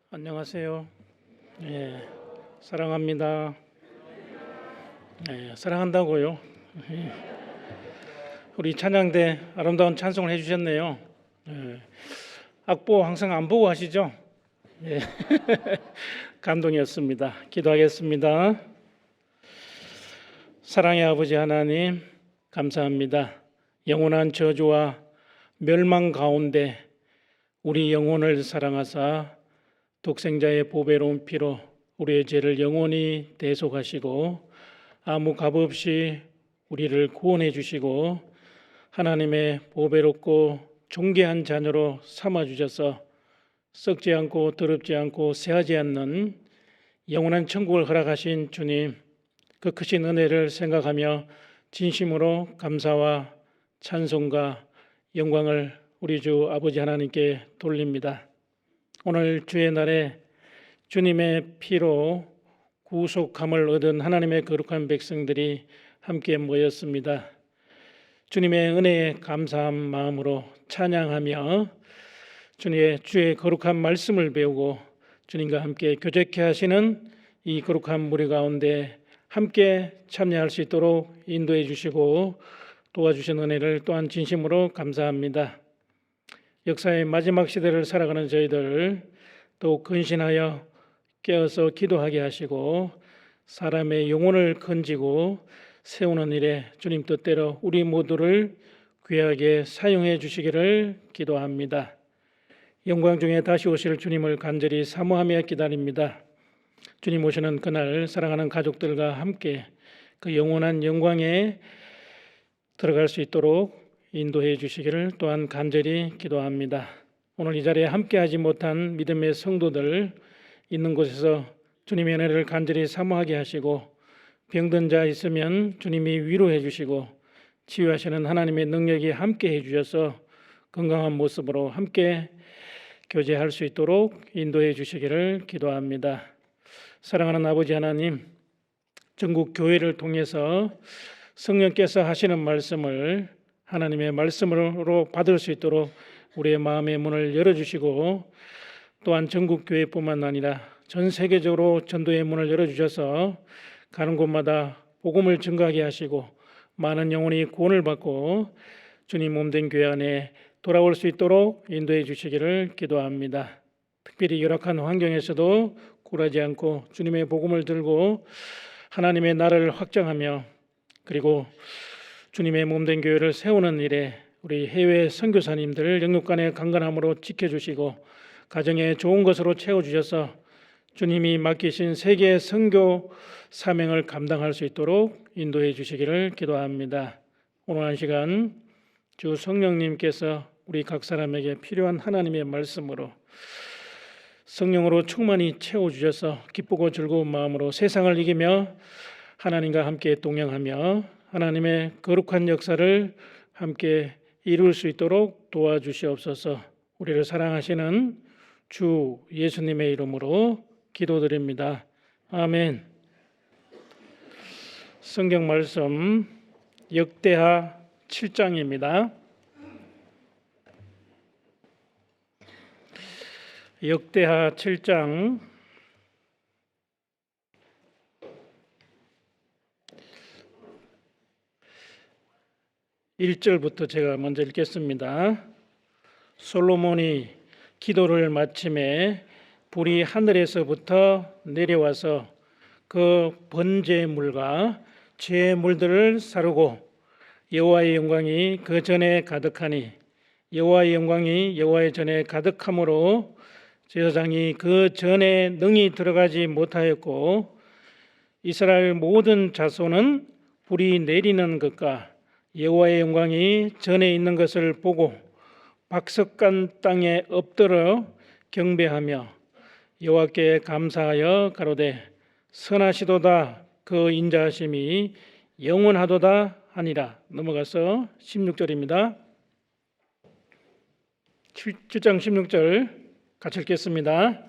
안녕하세요. 사랑합니다. 사랑한다고요. 예, 우리 찬양대 아름다운 찬송을 해주셨네요. 악보 항상 안 보고 하시죠? 예, 감동이었습니다. 기도하겠습니다. 사랑의 아버지 하나님, 감사합니다. 영원한 저주와 멸망 가운데 우리 영혼을 사랑하사 독생자의 보배로운 피로 우리의 죄를 영원히 대속하시고 아무 값 없이 우리를 구원해 주시고 하나님의 보배롭고 존귀한 자녀로 삼아 주셔서 썩지 않고 더럽지 않고 쇠하지 않는 영원한 천국을 허락하신 주님, 그 크신 은혜를 생각하며 진심으로 감사와 찬송과 영광을 우리 주 아버지 하나님께 돌립니다. 오늘 주의 날에 주님의 피로 구속함을 얻은 하나님의 거룩한 백성들이 함께 모였습니다. 주님의 은혜에 감사한 마음으로 찬양하며 주의 거룩한 말씀을 배우고 주님과 함께 교제케 하시는 이 거룩한 무리 가운데 함께 참여할 수 있도록 인도해 주시고 도와주신 은혜를 또한 진심으로 감사합니다. 역사의 마지막 시대를 살아가는 저희들 또 근신하여 깨어서 기도하게 하시고 사람의 영혼을 건지고 세우는 일에 주님 뜻대로 우리 모두를 귀하게 사용해 주시기를 기도합니다. 영광 중에 다시 오실 주님을 간절히 사모하며 기다립니다. 주님 오시는 그날 사랑하는 가족들과 함께 그 영원한 영광에 들어갈 수 있도록 인도해 주시기를 또한 간절히 기도합니다. 오늘 이 자리에 함께하지 못한 믿음의 성도들 있는 곳에서 주님의 은혜를 간절히 사모하게 하시고 병든 자 있으면 주님이 위로해 주시고 치유하시는 하나님의 능력이 함께해 주셔서 건강한 모습으로 함께 교제할 수 있도록 인도해 주시기를 기도합니다. 사랑하는 아버지 하나님, 전국 교회를 통해서 성령께서 하시는 말씀을 하나님의 말씀으로 받을 수 있도록 우리의 마음의 문을 열어주시고 또한 전국 교회뿐만 아니라 전 세계적으로 전도의 문을 열어주셔서 가는 곳마다 복음을 증거하게 하시고 많은 영혼이 구원을 받고 주님 몸된 교회 안에 돌아올 수 있도록 인도해 주시기를 기도합니다. 특별히 열악한 환경에서도 굴하지 않고 주님의 복음을 들고 하나님의 나라를 확장하며 그리고 주님의 몸된 교회를 세우는 일에 우리 해외 선교사님들 영육간의 강건함으로 지켜주시고 가정에 좋은 것으로 채워주셔서 주님이 맡기신 세계 선교 사명을 감당할 수 있도록 인도해 주시기를 기도합니다. 오늘 한 시간 주 성령님께서 우리 각 사람에게 필요한 하나님의 말씀으로 성령으로 충만히 채워주셔서 기쁘고 즐거운 마음으로 세상을 이기며 하나님과 함께 동행하며 하나님의 거룩한 역사를 함께 이룰 수 있도록 도와주시옵소서. 우리를 사랑하시는 주 예수님의 이름으로 기도드립니다. 아멘. 성경 말씀 역대하 7장입니다. 역대하 7장 1절부터 제가 먼저 읽겠습니다. 솔로몬이 기도를 마침에 불이 하늘에서부터 내려와서 그 번제물과 제물들을 사르고 여호와의 영광이 그 전에 가득하니 여호와의 영광이 여호와의 전에 가득함으로 제사장이 그 전에 능히 들어가지 못하였고 이스라엘 모든 자손은 불이 내리는 것과 여호와의 영광이 전에 있는 것을 보고 박석간 땅에 엎드려 경배하며 여호와께 감사하여 가로되 선하시도다 그 인자하심이 영원하도다 하니라. 넘어가서 16절입니다. 7장 16절 같이 읽겠습니다.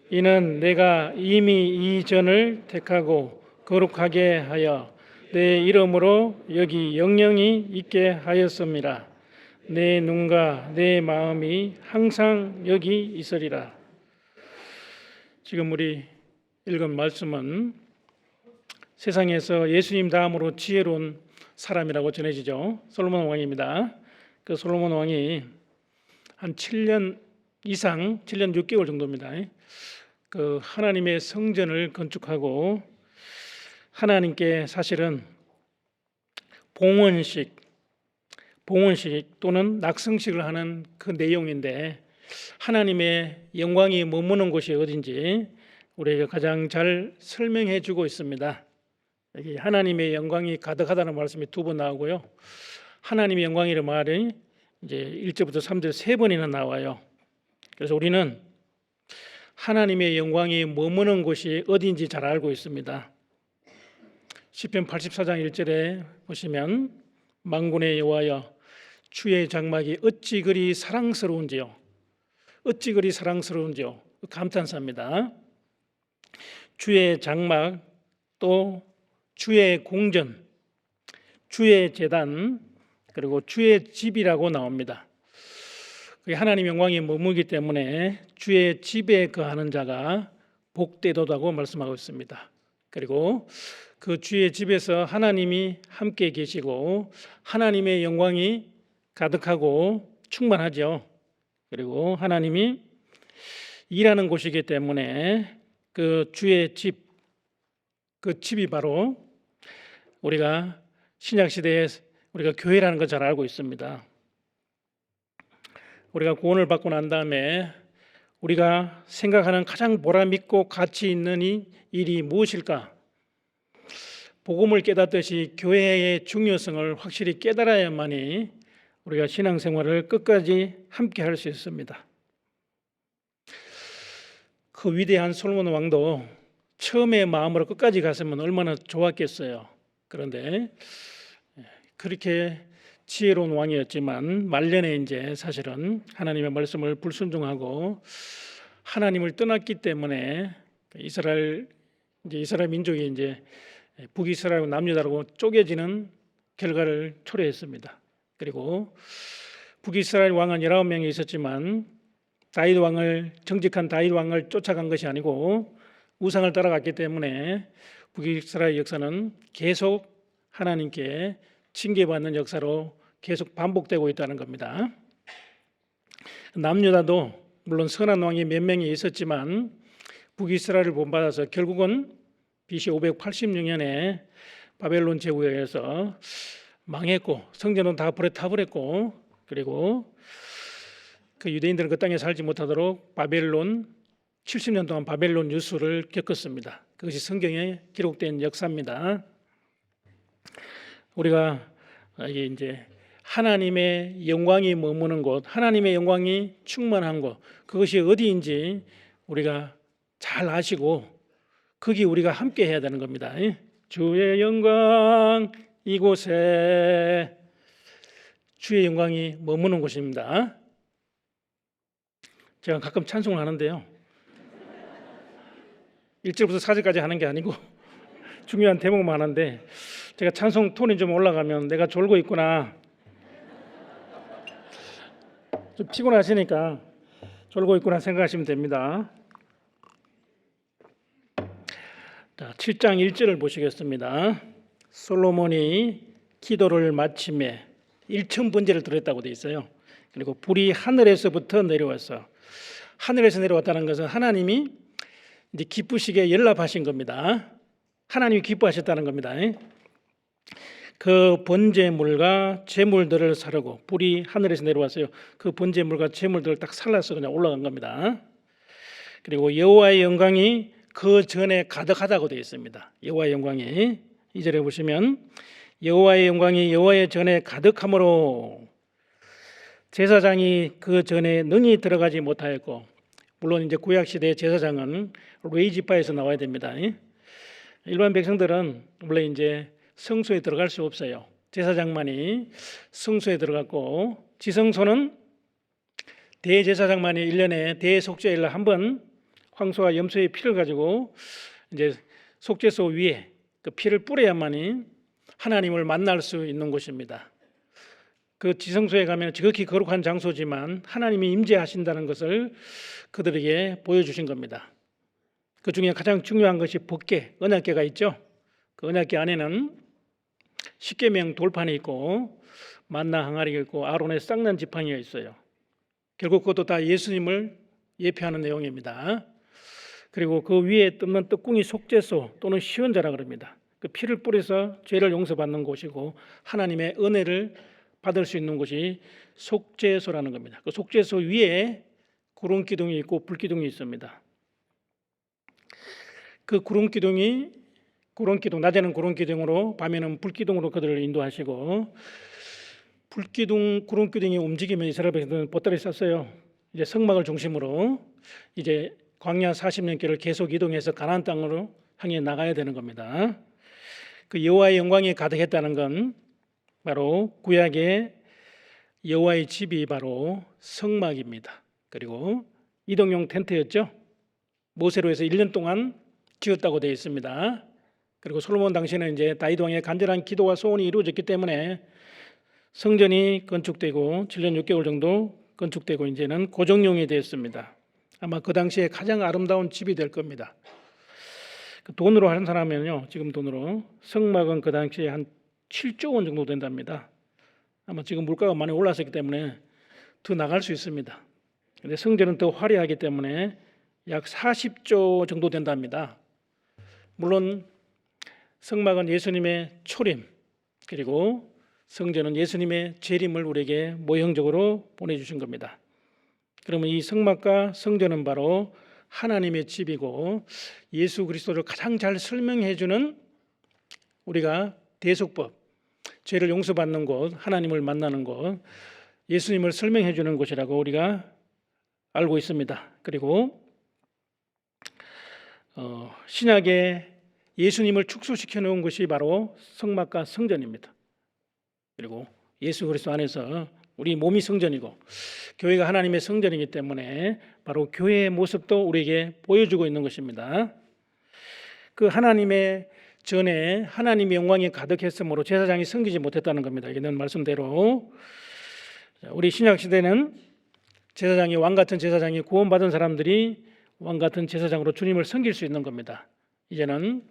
이는 내가 이미 이 전을 택하고 거룩하게 하여 내 이름으로 여기 영영이 있게 하였습니다. 내 눈과 내 마음이 항상 여기 있으리라. 지금 우리 읽은 말씀은 세상에서 예수님 다음으로 지혜로운 사람이라고 전해지죠. 솔로몬 왕입니다. 그 솔로몬 왕이 한 7년 이상, 7년 6개월 정도입니다. 그 하나님의 성전을 건축하고 하나님께 사실은 봉헌식 또는 낙성식을 하는 그 내용인데, 하나님의 영광이 머무는 곳이 어딘지 우리에게 가장 잘 설명해 주고 있습니다. 여기 하나님의 영광이 가득하다는 말씀이 2번 나오고요. 하나님의 영광이라는 말이 이제 1절부터 3절 3번이나 나와요. 그래서 우리는 하나님의 영광이 머무는 곳이 어딘지 잘 알고 있습니다. 시편 84장 1절에 보시면 만군의 여호와여 주의 장막이 어찌 그리 사랑스러운지요. 어찌 그리 사랑스러운지요. 감탄사입니다. 주의 장막, 또 주의 궁전, 주의 제단, 그리고 주의 집이라고 나옵니다. 하나님 영광이 머무기 때문에 주의 집에 거하는 자가 복되도다고 말씀하고 있습니다. 그리고 그 주의 집에서 하나님이 함께 계시고 하나님의 영광이 가득하고 충만하죠. 그리고 하나님이 일하는 곳이기 때문에 그 주의 집, 그 집이 바로 우리가 신약 시대에 우리가 교회라는 걸 잘 알고 있습니다. 우리가 구원을 받고 난 다음에 우리가 생각하는 가장 보람 있고 가치 있는 이 일이 무엇일까? 복음을 깨닫듯이 교회의 중요성을 확실히 깨달아야만이 우리가 신앙생활을 끝까지 함께 할 수 있습니다. 그 위대한 솔로몬 왕도 처음에 마음으로 끝까지 갔으면 얼마나 좋았겠어요. 그런데 그렇게 지혜로운 왕이었지만 말년에 이제 사실은 하나님의 말씀을 불순종하고 하나님을 떠났기 때문에 이스라엘 민족이 이제 북이스라엘 남유다라고 쪼개지는 결과를 초래했습니다. 그리고 북이스라엘 왕은 19명이 있었지만 정직한 다윗 왕을 쫓아간 것이 아니고 우상을 따라갔기 때문에 북이스라엘 역사는 계속 하나님께 징계받는 역사로 계속 반복되고 있다는 겁니다. 남유다도 물론 선한 왕이 몇 명이 있었지만 북이스라엘을 본받아서 결국은 BC 586년에 바벨론 제국에 의해서 망했고 성전은 다 불에 타버렸고, 그리고 그 유대인들은 그 땅에 살지 못하도록 70년 동안 바벨론 유수를 겪었습니다. 그것이 성경에 기록된 역사입니다. 우리가 이게 이제 하나님의 영광이 머무는 곳, 하나님의 영광이 충만한 곳, 그것이 어디인지 우리가 잘 아시고 거기 우리가 함께 해야 되는 겁니다. 주의 영광 이곳에, 주의 영광이 머무는 곳입니다. 제가 가끔 찬송을 하는데요, 1절부터 4절까지 하는 게 아니고 중요한 대목만 하는데, 제가 찬송 톤이 좀 올라가면 내가 졸고 있구나, 좀 피곤하시니까 졸고 있구나 생각하시면 됩니다. 자, 7장 1절을 보시겠습니다. 솔로몬이 기도를 마침에 1,000번제를 드렸다고 되어 있어요. 그리고 불이 하늘에서부터 내려와서, 하늘에서 내려왔다는 것은 하나님이 이제 기쁘시게 연락하신 겁니다. 하나님이 기뻐하셨다는 겁니다. 그 번제물과 제물들을 사르고, 불이 하늘에서 내려왔어요. 그 번제물과 제물들을 딱 살라서 그냥 올라간 겁니다. 그리고 여호와의 영광이 그 전에 가득하다고 되어 있습니다. 여호와의 영광이 2절에 보시면 여호와의 영광이 여호와의 전에 가득함으로 제사장이 그 전에 능히 들어가지 못하였고, 물론 이제 구약 시대 제사장은 레위지파에서 나와야 됩니다. 일반 백성들은 원래 이제 성소에 들어갈 수 없어요. 제사장만이 성소에 들어갔고, 지성소는 대제사장만이 1년에 대속죄일 한 번 황소와 염소의 피를 가지고 이제 속죄소 위에 그 피를 뿌려야만이 하나님을 만날 수 있는 곳입니다. 그 지성소에 가면 지극히 거룩한 장소지만 하나님이 임재하신다는 것을 그들에게 보여주신 겁니다. 그 중에 가장 중요한 것이 법궤, 언약궤가 있죠. 그 언약궤 안에는 십계명 돌판이 있고 만나 항아리가 있고 아론의 쌍난 지팡이가 있어요. 결국 그것도 다 예수님을 예표하는 내용입니다. 그리고 그 위에 뜯는 떡궁이 속죄소 또는 시언자라 그럽니다. 그 피를 뿌려서 죄를 용서받는 곳이고 하나님의 은혜를 받을 수 있는 곳이 속죄소라는 겁니다. 그 속죄소 위에 구름 기둥이 있고 불 기둥이 있습니다. 그 구름 기둥 낮에는 구름 기둥으로 밤에는 불 기둥으로 그들을 인도하시고 구름 기둥이 움직이면 이스라엘 백성들은 보따리 쌌어요. 이제 성막을 중심으로 이제 광야 40년 길을 계속 이동해서 가나안 땅으로 향해 나가야 되는 겁니다. 그 여호와의 영광이 가득했다는 건 바로 구약의 여호와의 집이 바로 성막입니다. 그리고 이동용 텐트였죠. 모세로 해서 1년 동안 지었다고 되어 있습니다. 그리고 솔로몬 당시에는 이제 다윗 왕의 간절한 기도와 소원이 이루어졌기 때문에 성전이 건축되고 7년 6개월 정도 건축되고 이제는 고정용이 되었습니다. 아마 그 당시에 가장 아름다운 집이 될 겁니다. 그 돈으로 하는 사람은요, 지금 돈으로 성막은 그 당시에 한 7조 원 정도 된답니다. 아마 지금 물가가 많이 올랐기 때문에 더 나갈 수 있습니다. 근데 성전은 더 화려하기 때문에 약 40조 정도 된답니다. 물론 성막은 예수님의 초림, 그리고 성전은 예수님의 재림을 우리에게 모형적으로 보내주신 겁니다. 그러면 이 성막과 성전은 바로 하나님의 집이고 예수 그리스도를 가장 잘 설명해주는 우리가 대속법, 죄를 용서받는 곳, 하나님을 만나는 곳, 예수님을 설명해주는 곳이라고 우리가 알고 있습니다. 그리고 신약에 예수님을 축소시켜 놓은 것이 바로 성막과 성전입니다. 그리고 예수 그리스도 안에서 우리 몸이 성전이고 교회가 하나님의 성전이기 때문에 바로 교회의 모습도 우리에게 보여주고 있는 것입니다. 그 하나님의 전에 하나님의 영광이 가득했으므로 제사장이 섬기지 못했다는 겁니다. 이는 말씀대로 우리 신약 시대는 제사장이 왕 같은 제사장이 구원받은 사람들이 왕 같은 제사장으로 주님을 섬길 수 있는 겁니다. 이제는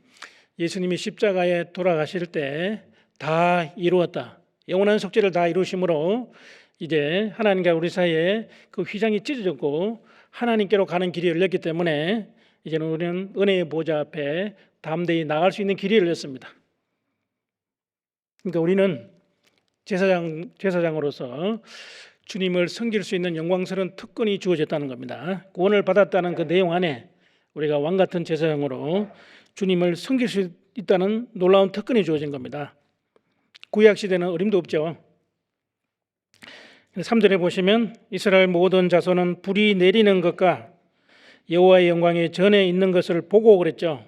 예수님이 십자가에 돌아가실 때 다 이루었다. 영원한 속죄를 다 이루심으로 이제 하나님과 우리 사이에 그 휘장이 찢어졌고 하나님께로 가는 길이 열렸기 때문에 이제는 우리는 은혜의 보좌 앞에 담대히 나갈 수 있는 길이 열렸습니다. 그러니까 우리는 제사장으로서 주님을 섬길 수 있는 영광스러운 특권이 주어졌다는 겁니다. 구원을 받았다는 그 내용 안에 우리가 왕 같은 제사장으로 주님을 섬길 수 있다는 놀라운 특권이 주어진 겁니다. 구약 시대는 어림도 없죠. 3절에 보시면 이스라엘 모든 자손은 불이 내리는 것과 여호와의 영광이 전에 있는 것을 보고 그랬죠.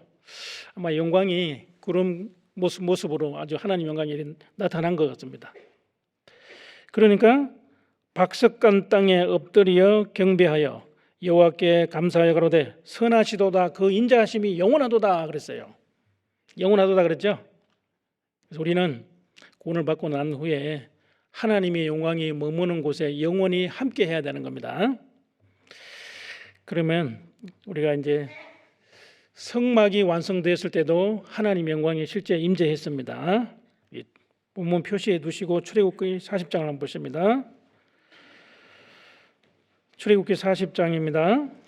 아마 영광이 구름 모습으로 아주 하나님 영광이 나타난 것 같습니다. 그러니까 박석간 땅에 엎드려 경배하여 여호와께 감사하여 가로되 선하시도다 그 인자하심이 영원하도다 그랬어요. 영원하도다 그랬죠. 그래서 우리는 구원을 받고 난 후에 하나님의 영광이 머무는 곳에 영원히 함께 해야 되는 겁니다. 그러면 우리가 이제 성막이 완성되었을 때도 하나님의 영광이 실제 임재했습니다. 본문 표시해 두시고 출애굽기 40장을 한번 보십니다. 출애굽기 40장입니다.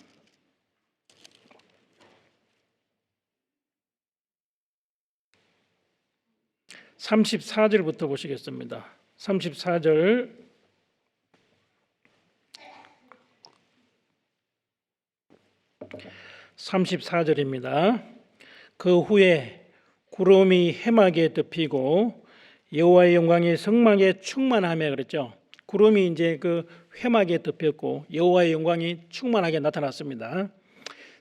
34절부터 보시겠습니다. 34절 그 후에 구름이 해막에 덮이고 여호와의 영광이 성막에 충만하며 그랬죠. 구름이 이제 그 회막에 덮였고 여호와의 영광이 충만하게 나타났습니다.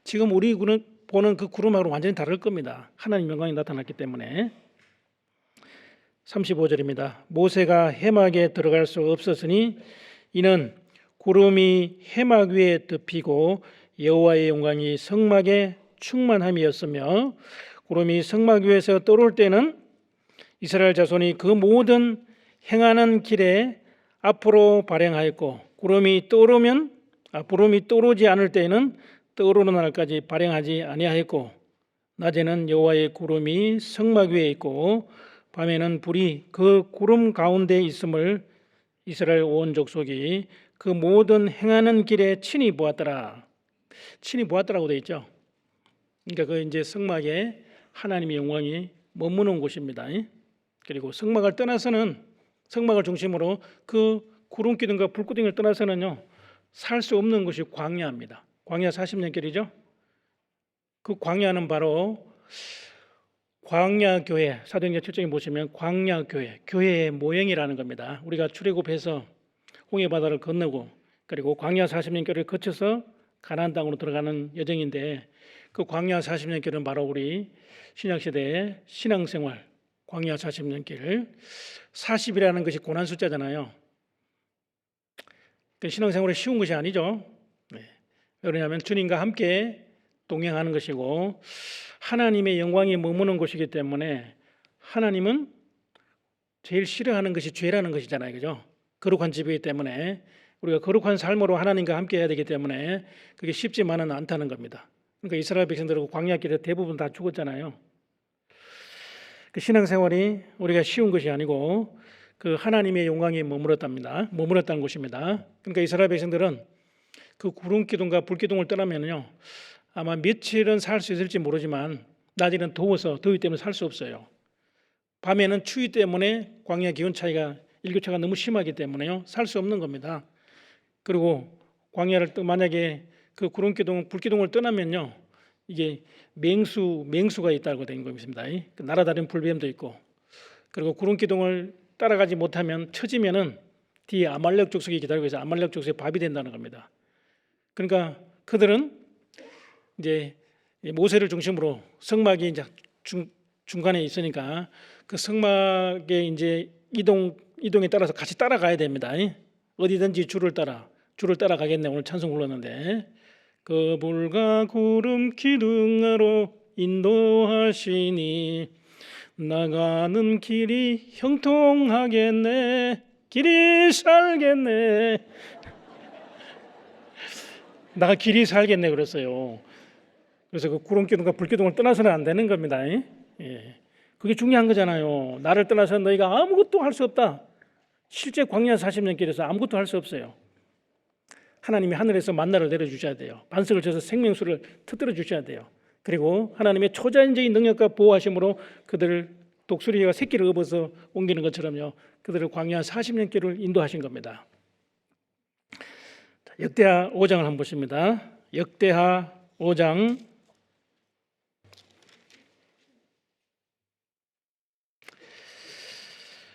지금 우리 보는 그 구름하고는 완전히 다를 겁니다. 하나님 영광이 나타났기 때문에. 35절입니다. 모세가 해막에 들어갈 수 없었으니 이는 구름이 해막 위에 덮이고 여호와의 영광이 성막에 충만함이었으며 구름이 성막 위에서 떠오를 때는 이스라엘 자손이 그 모든 행하는 길에 앞으로 발행하였고 구름이 떠오르지 않을 때에는 떠오르는 날까지 발행하지 아니하였고 낮에는 여호와의 구름이 성막 위에 있고 밤에는 불이 그 구름 가운데 있음을 이스라엘 온 족속이 그 모든 행하는 길에 친히 보았더라. 친히 보았더라고 되어 있죠. 그러니까 그 이제 성막에 하나님의 영광이 머무는 곳입니다. 그리고 성막을 떠나서는 성막을 중심으로 그 구름 기둥과 불 기둥을 떠나서는요 살 수 없는 곳이 광야입니다. 광야 40년 길이죠. 그 광야는 바로 광야 교회, 사도행전 7장에 보시면 광야 교회, 교회의 모형이라는 겁니다. 우리가 출애굽해서 홍해 바다를 건너고 그리고 광야 40년 길을 거쳐서 가나안 땅으로 들어가는 여정인데 그 광야 40년 길은 바로 우리 신약 시대의 신앙생활 광야 40년 길. 40이라는 것이 고난 숫자잖아요. 신앙생활이 쉬운 것이 아니죠. 왜냐하면 주님과 함께 동행하는 것이고 하나님의 영광이 머무는 곳이기 때문에 하나님은 제일 싫어하는 것이 죄라는 것이잖아요. 그죠? 거룩한 집이기 때문에 우리가 거룩한 삶으로 하나님과 함께 해야 되기 때문에 그게 쉽지만은 않다는 겁니다. 그러니까 이스라엘 백성들하고 광야길에 대부분 다 죽었잖아요. 그 신앙생활이 우리가 쉬운 것이 아니고 그 하나님의 영광이 머물렀답니다. 머물렀다는 곳입니다. 그러니까 이스라엘 백성들은 그 구름 기둥과 불 기둥을 떠나면요 아마 며칠은 살 수 있을지 모르지만 낮에는 더워서 더위 때문에 살 수 없어요. 밤에는 추위 때문에 광야 기온 차이가 일교차가 너무 심하기 때문에요 살 수 없는 겁니다. 그리고 광야를 만약에 그 구름 기둥, 불 기둥을 떠나면요 이게 맹수가 있다고 된 겁니다. 날아다니는 불뱀도 있고 그리고 구름 기둥을 따라가지 못하면 처지면은 뒤에 아말렉 족속이 기다리고 있어서 아말렉 족속의 밥이 된다는 겁니다. 그러니까 그들은 이제 모세를 중심으로 성막이 이제 중간에 있으니까 그 성막의 이제 이동에 따라서 같이 따라가야 됩니다. 어디든지 줄을 따라가겠네. 오늘 찬송 불렀는데 그 불과 구름 기둥으로 인도하시니 나가는 길이 형통하겠네. 길이 살겠네. 나 길이 살겠네 그랬어요. 그래서 그 구름 기둥과 불 기둥을 떠나서는 안 되는 겁니다. 그게 중요한 거잖아요. 나를 떠나서 너희가 아무것도 할 수 없다. 실제 광야 40년 길에서 아무것도 할 수 없어요. 하나님이 하늘에서 만나를 내려주셔야 돼요. 반석을 쳐서 생명수를 터뜨려 주셔야 돼요. 그리고 하나님의 초자연적인 능력과 보호하심으로 그들을 독수리가 새끼를 업어서 옮기는 것처럼요. 그들을 광야 40년 길을 인도하신 겁니다. 역대하 5장을 한번 보십니다. 역대하 5장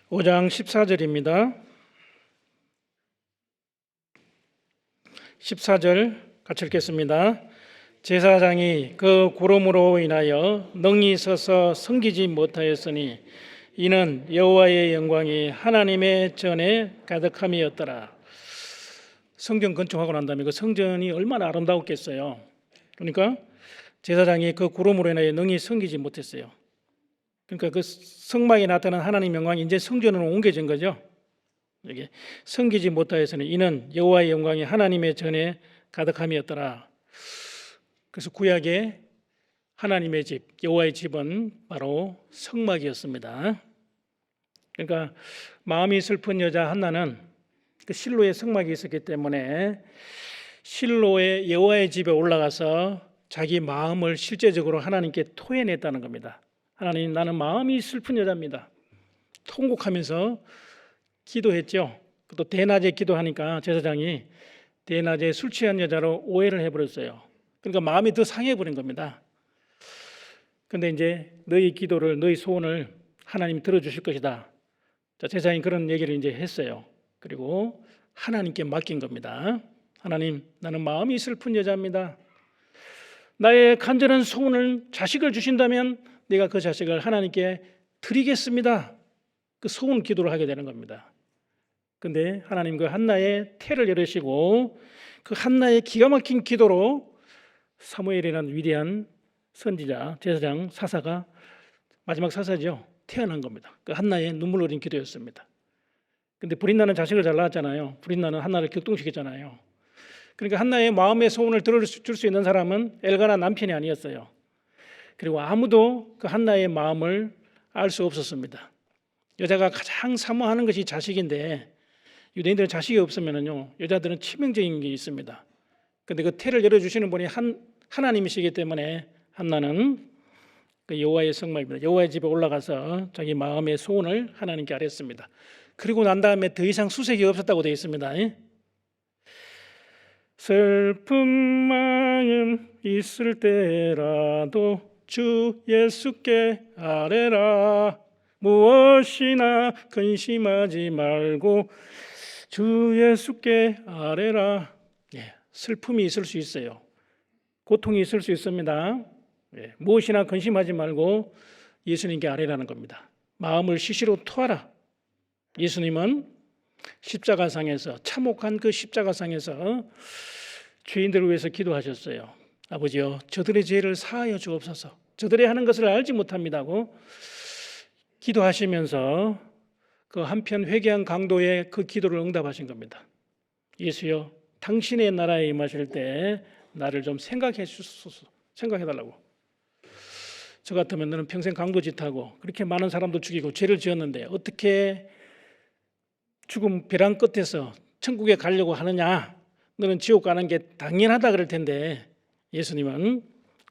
5장 14절입니다. 14절 같이 읽겠습니다. 제사장이 그 구름으로 인하여 능히 서서 섬기지 못하였으니 이는 여호와의 영광이 하나님의 전에 가득함이었더라. 성전 건축하고 난 다음에 그 성전이 얼마나 아름다웠겠어요. 그러니까 제사장이 그 구름으로 인하여 능히 섬기지 못했어요. 그러니까 그 성막에 나타난 하나님 영광이 이제 성전으로 옮겨진 거죠. 여기 섬기지 못하였으니 이는 여호와의 영광이 하나님의 전에 가득함이었더라. 그래서 구약의 하나님의 집, 여호와의 집은 바로 성막이었습니다. 그러니까 마음이 슬픈 여자 한나는 그 실로의 성막이 있었기 때문에 실로의 여호와의 집에 올라가서 자기 마음을 실제적으로 하나님께 토해냈다는 겁니다. 하나님, 나는 마음이 슬픈 여자입니다. 통곡하면서 기도했죠. 또 대낮에 기도하니까 제사장이 대낮에 술 취한 여자로 오해를 해버렸어요. 그러니까 마음이 더 상해버린 겁니다. 근데 이제 너희 기도를, 너희 소원을 하나님이 들어주실 것이다. 자, 제사장이 그런 얘기를 이제 했어요. 그리고 하나님께 맡긴 겁니다. 하나님, 나는 마음이 슬픈 여자입니다. 나의 간절한 소원을 자식을 주신다면 내가 그 자식을 하나님께 드리겠습니다. 그 소원 기도를 하게 되는 겁니다. 근데 하나님 그 한나의 태를 열으시고 그 한나의 기가 막힌 기도로 사무엘이라는 위대한 선지자, 제사장, 사사가 마지막 사사죠. 태어난 겁니다. 그 한나의 눈물 어린 기도였습니다. 근데 불이 나는 자식을 잘 낳았잖아요. 불이 나는 한나를 격동시켰잖아요. 그러니까 한나의 마음의 소원을 들어줄 수 있는 사람은 엘가나 남편이 아니었어요. 그리고 아무도 그 한나의 마음을 알 수 없었습니다. 여자가 가장 사모하는 것이 자식인데 유대인들은 자식이 없으면요 여자들은 치명적인 게 있습니다. 그런데 그 태를 열어주시는 분이 하나님이시기 때문에 한나는 그 여호와의 성막입니다. 여호와의 집에 올라가서 자기 마음의 소원을 하나님께 아뢰었습니다. 그리고 난 다음에 더 이상 수색이 없었다고 되어 있습니다. 슬픈 마음 있을 때라도 주 예수께 아뢰라. 무엇이나 근심하지 말고 주 예수께 아뢰라. 슬픔이 있을 수 있어요. 고통이 있을 수 있습니다. 무엇이나 근심하지 말고 예수님께 아뢰라는 겁니다. 마음을 시시로 토하라. 예수님은 십자가상에서 참혹한 그 십자가상에서 죄인들을 위해서 기도하셨어요. 아버지여 저들의 죄를 사하여 주옵소서. 저들이 하는 것을 알지 못합니다고 기도하시면서 그 한편 회개한 강도의 그 기도를 응답하신 겁니다. 예수여 당신의 나라에 임하실 때 나를 좀 생각해 주소서. 생각해 달라고. 저 같으면 너는 평생 강도짓하고 그렇게 많은 사람도 죽이고 죄를 지었는데 어떻게 죽음 벼랑 끝에서 천국에 가려고 하느냐? 너는 지옥 가는 게 당연하다 그럴 텐데 예수님은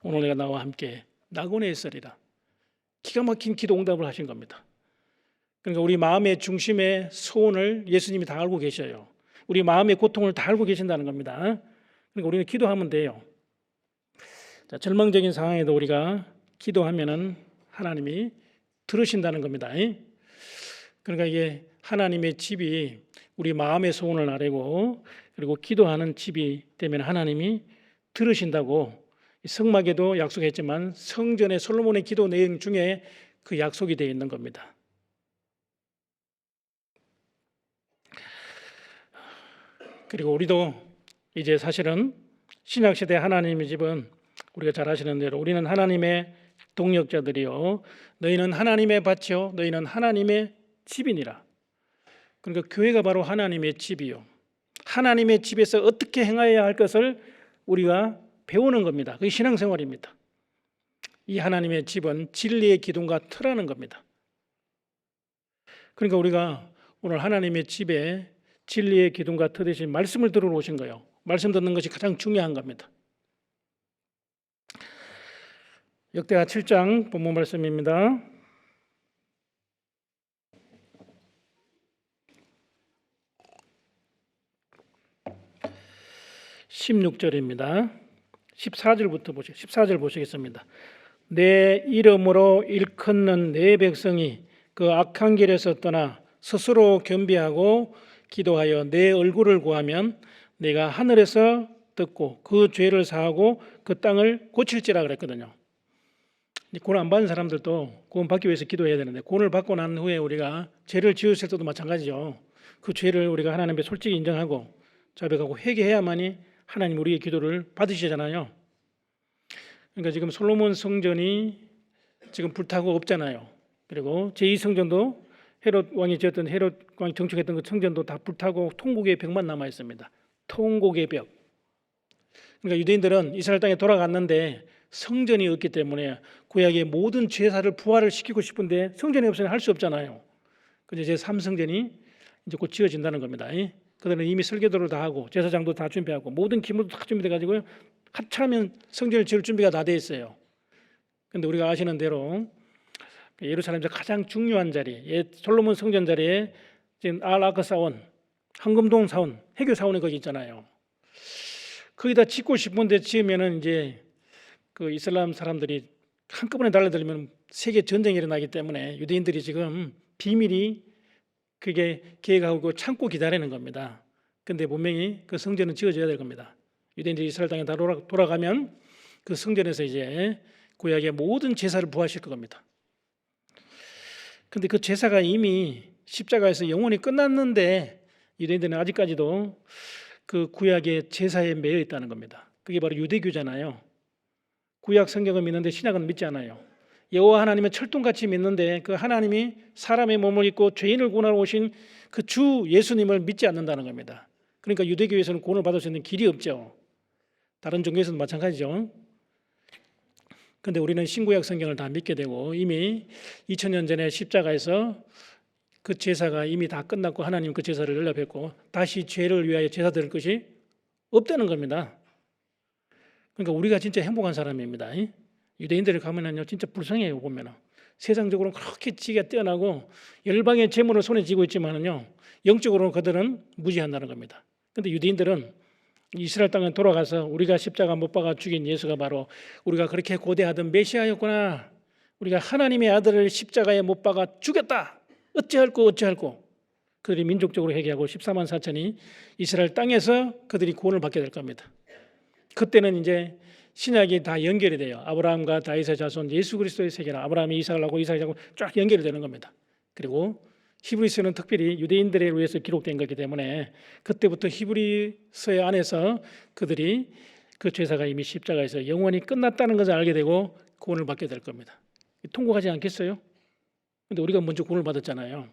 오늘 내가 나와 함께 낙원에 있으리라. 기가 막힌 기도 응답을 하신 겁니다. 그러니까 우리 마음의 중심의 소원을 예수님이 다 알고 계셔요. 우리 마음의 고통을 다 알고 계신다는 겁니다. 그러니까 우리는 기도하면 돼요. 자, 절망적인 상황에도 우리가 기도하면은 하나님이 들으신다는 겁니다. 그러니까 이게 하나님의 집이 우리 마음의 소원을 아뢰고 그리고 기도하는 집이 되면 하나님이 들으신다고 성막에도 약속했지만 성전의 솔로몬의 기도 내용 중에 그 약속이 되어 있는 겁니다. 그리고 우리도 이제 사실은 신약시대 하나님의 집은 우리가 잘 아시는 대로 우리는 하나님의 동역자들이요 너희는 하나님의 밭이요 너희는 하나님의 집이니라. 그러니까 교회가 바로 하나님의 집이요 하나님의 집에서 어떻게 행하여야 할 것을 우리가 배우는 겁니다. 그게 신앙생활입니다. 이 하나님의 집은 진리의 기둥과 터라는 겁니다. 그러니까 우리가 오늘 하나님의 집에 진리의 기둥과 터 대신 말씀을 들으러 오신 거예요. 말씀 듣는 것이 가장 중요한 겁니다. 역대하 7장 본문 말씀입니다. 16절입니다. 14절부터 14절 보시겠습니다. 내 이름으로 일컫는 내 백성이 그 악한 길에서 떠나 스스로 겸비하고 기도하여 내 얼굴을 구하면 내가 하늘에서 듣고 그 죄를 사하고 그 땅을 고칠지라 그랬거든요. 구원 안 받은 사람들도 구원 받기 위해서 기도해야 되는데 구원을 받고 난 후에 우리가 죄를 지었을 때도 마찬가지죠. 그 죄를 우리가 하나님 앞에 솔직히 인정하고 자백하고 회개해야만이 하나님 우리의 기도를 받으시잖아요. 그러니까 지금 솔로몬 성전이 지금 불타고 없잖아요. 그리고 제2성전도 헤롯 왕이 지었던 헤롯 왕이 정축했던 그 성전도 다 불타고 통곡의 벽만 남아 있습니다. 통곡의 벽. 그러니까 유대인들은 이스라엘 땅에 돌아갔는데 성전이 없기 때문에 구약의 모든 제사를 부활을 시키고 싶은데 성전이 없으면 할 수 없잖아요. 그래서 제3성전이 이제 곧 지어진다는 겁니다. 그들은 이미 설계도를 다 하고 제사장도 다 준비하고 모든 기물도 다 준비돼 가지고 하차하면 성전을 지을 준비가 다 돼 있어요. 그런데 우리가 아시는 대로 예루살렘에서 가장 중요한 자리, 솔로몬 성전 자리에 지금 알아크 사원, 황금동 사원, 해교 사원이 거기 있잖아요. 거기다 짓고 싶은데 지으면은 이제 그 이슬람 사람들이 한꺼번에 달려들면 세계 전쟁이 일어나기 때문에 유대인들이 지금 비밀이 그게 계획하고 참고 기다리는 겁니다. 근데 분명히 그 성전은 지어져야 될 겁니다. 유대인들이 이스라엘 땅에 다 돌아가면 그 성전에서 이제 구약의 모든 제사를 부하실 겁니다. 근데 그 제사가 이미 십자가에서 영원히 끝났는데 유대인들은 아직까지도 그 구약의 제사에 매여 있다는 겁니다. 그게 바로 유대교잖아요. 구약 성경을 믿는데 신약은 믿지 않아요. 여호와 하나님은 철통같이 믿는데 그 하나님이 사람의 몸을 입고 죄인을 구원하러 오신 그 주 예수님을 믿지 않는다는 겁니다. 그러니까 유대교에서는 구원을 받을 수 있는 길이 없죠. 다른 종교에서도 마찬가지죠. 그런데 우리는 신구약 성경을 다 믿게 되고 이미 2000년 전에 십자가에서 그 제사가 이미 다 끝났고 하나님 그 제사를 연락했고 다시 죄를 위하여 제사 드릴 것이 없다는 겁니다. 그러니까 우리가 진짜 행복한 사람입니다. 유대인들을 가면은요 진짜 불쌍해요. 보면은 세상적으로는 그렇게 지가 뛰어나고 열방의 재물을 손에 쥐고 있지만은요 영적으로는 그들은 무지한다는 겁니다. 그런데 유대인들은 이스라엘 땅에 돌아가서 우리가 십자가 못 박아 죽인 예수가 바로 우리가 그렇게 고대하던 메시아였구나. 우리가 하나님의 아들을 십자가에 못 박아 죽였다. 어찌할꼬 그들이 민족적으로 회개하고 14만 4천이 이스라엘 땅에서 그들이 구원을 받게 될 겁니다. 그때는 이제 신약이 다 연결이 돼요. 아브라함과 다윗의 자손 예수 그리스도의 세계나 아브라함이 이삭을 낳고 이삭이 낳고 쫙 연결이 되는 겁니다. 그리고 히브리서는 특별히 유대인들에 의해서 기록된 거기 때문에 그때부터 히브리서 안에서 그들이 그 제사가 이미 십자가에서 영원히 끝났다는 것을 알게 되고 구원을 받게 될 겁니다. 통곡하지 않겠어요? 근데 우리가 먼저 구원을 받았잖아요.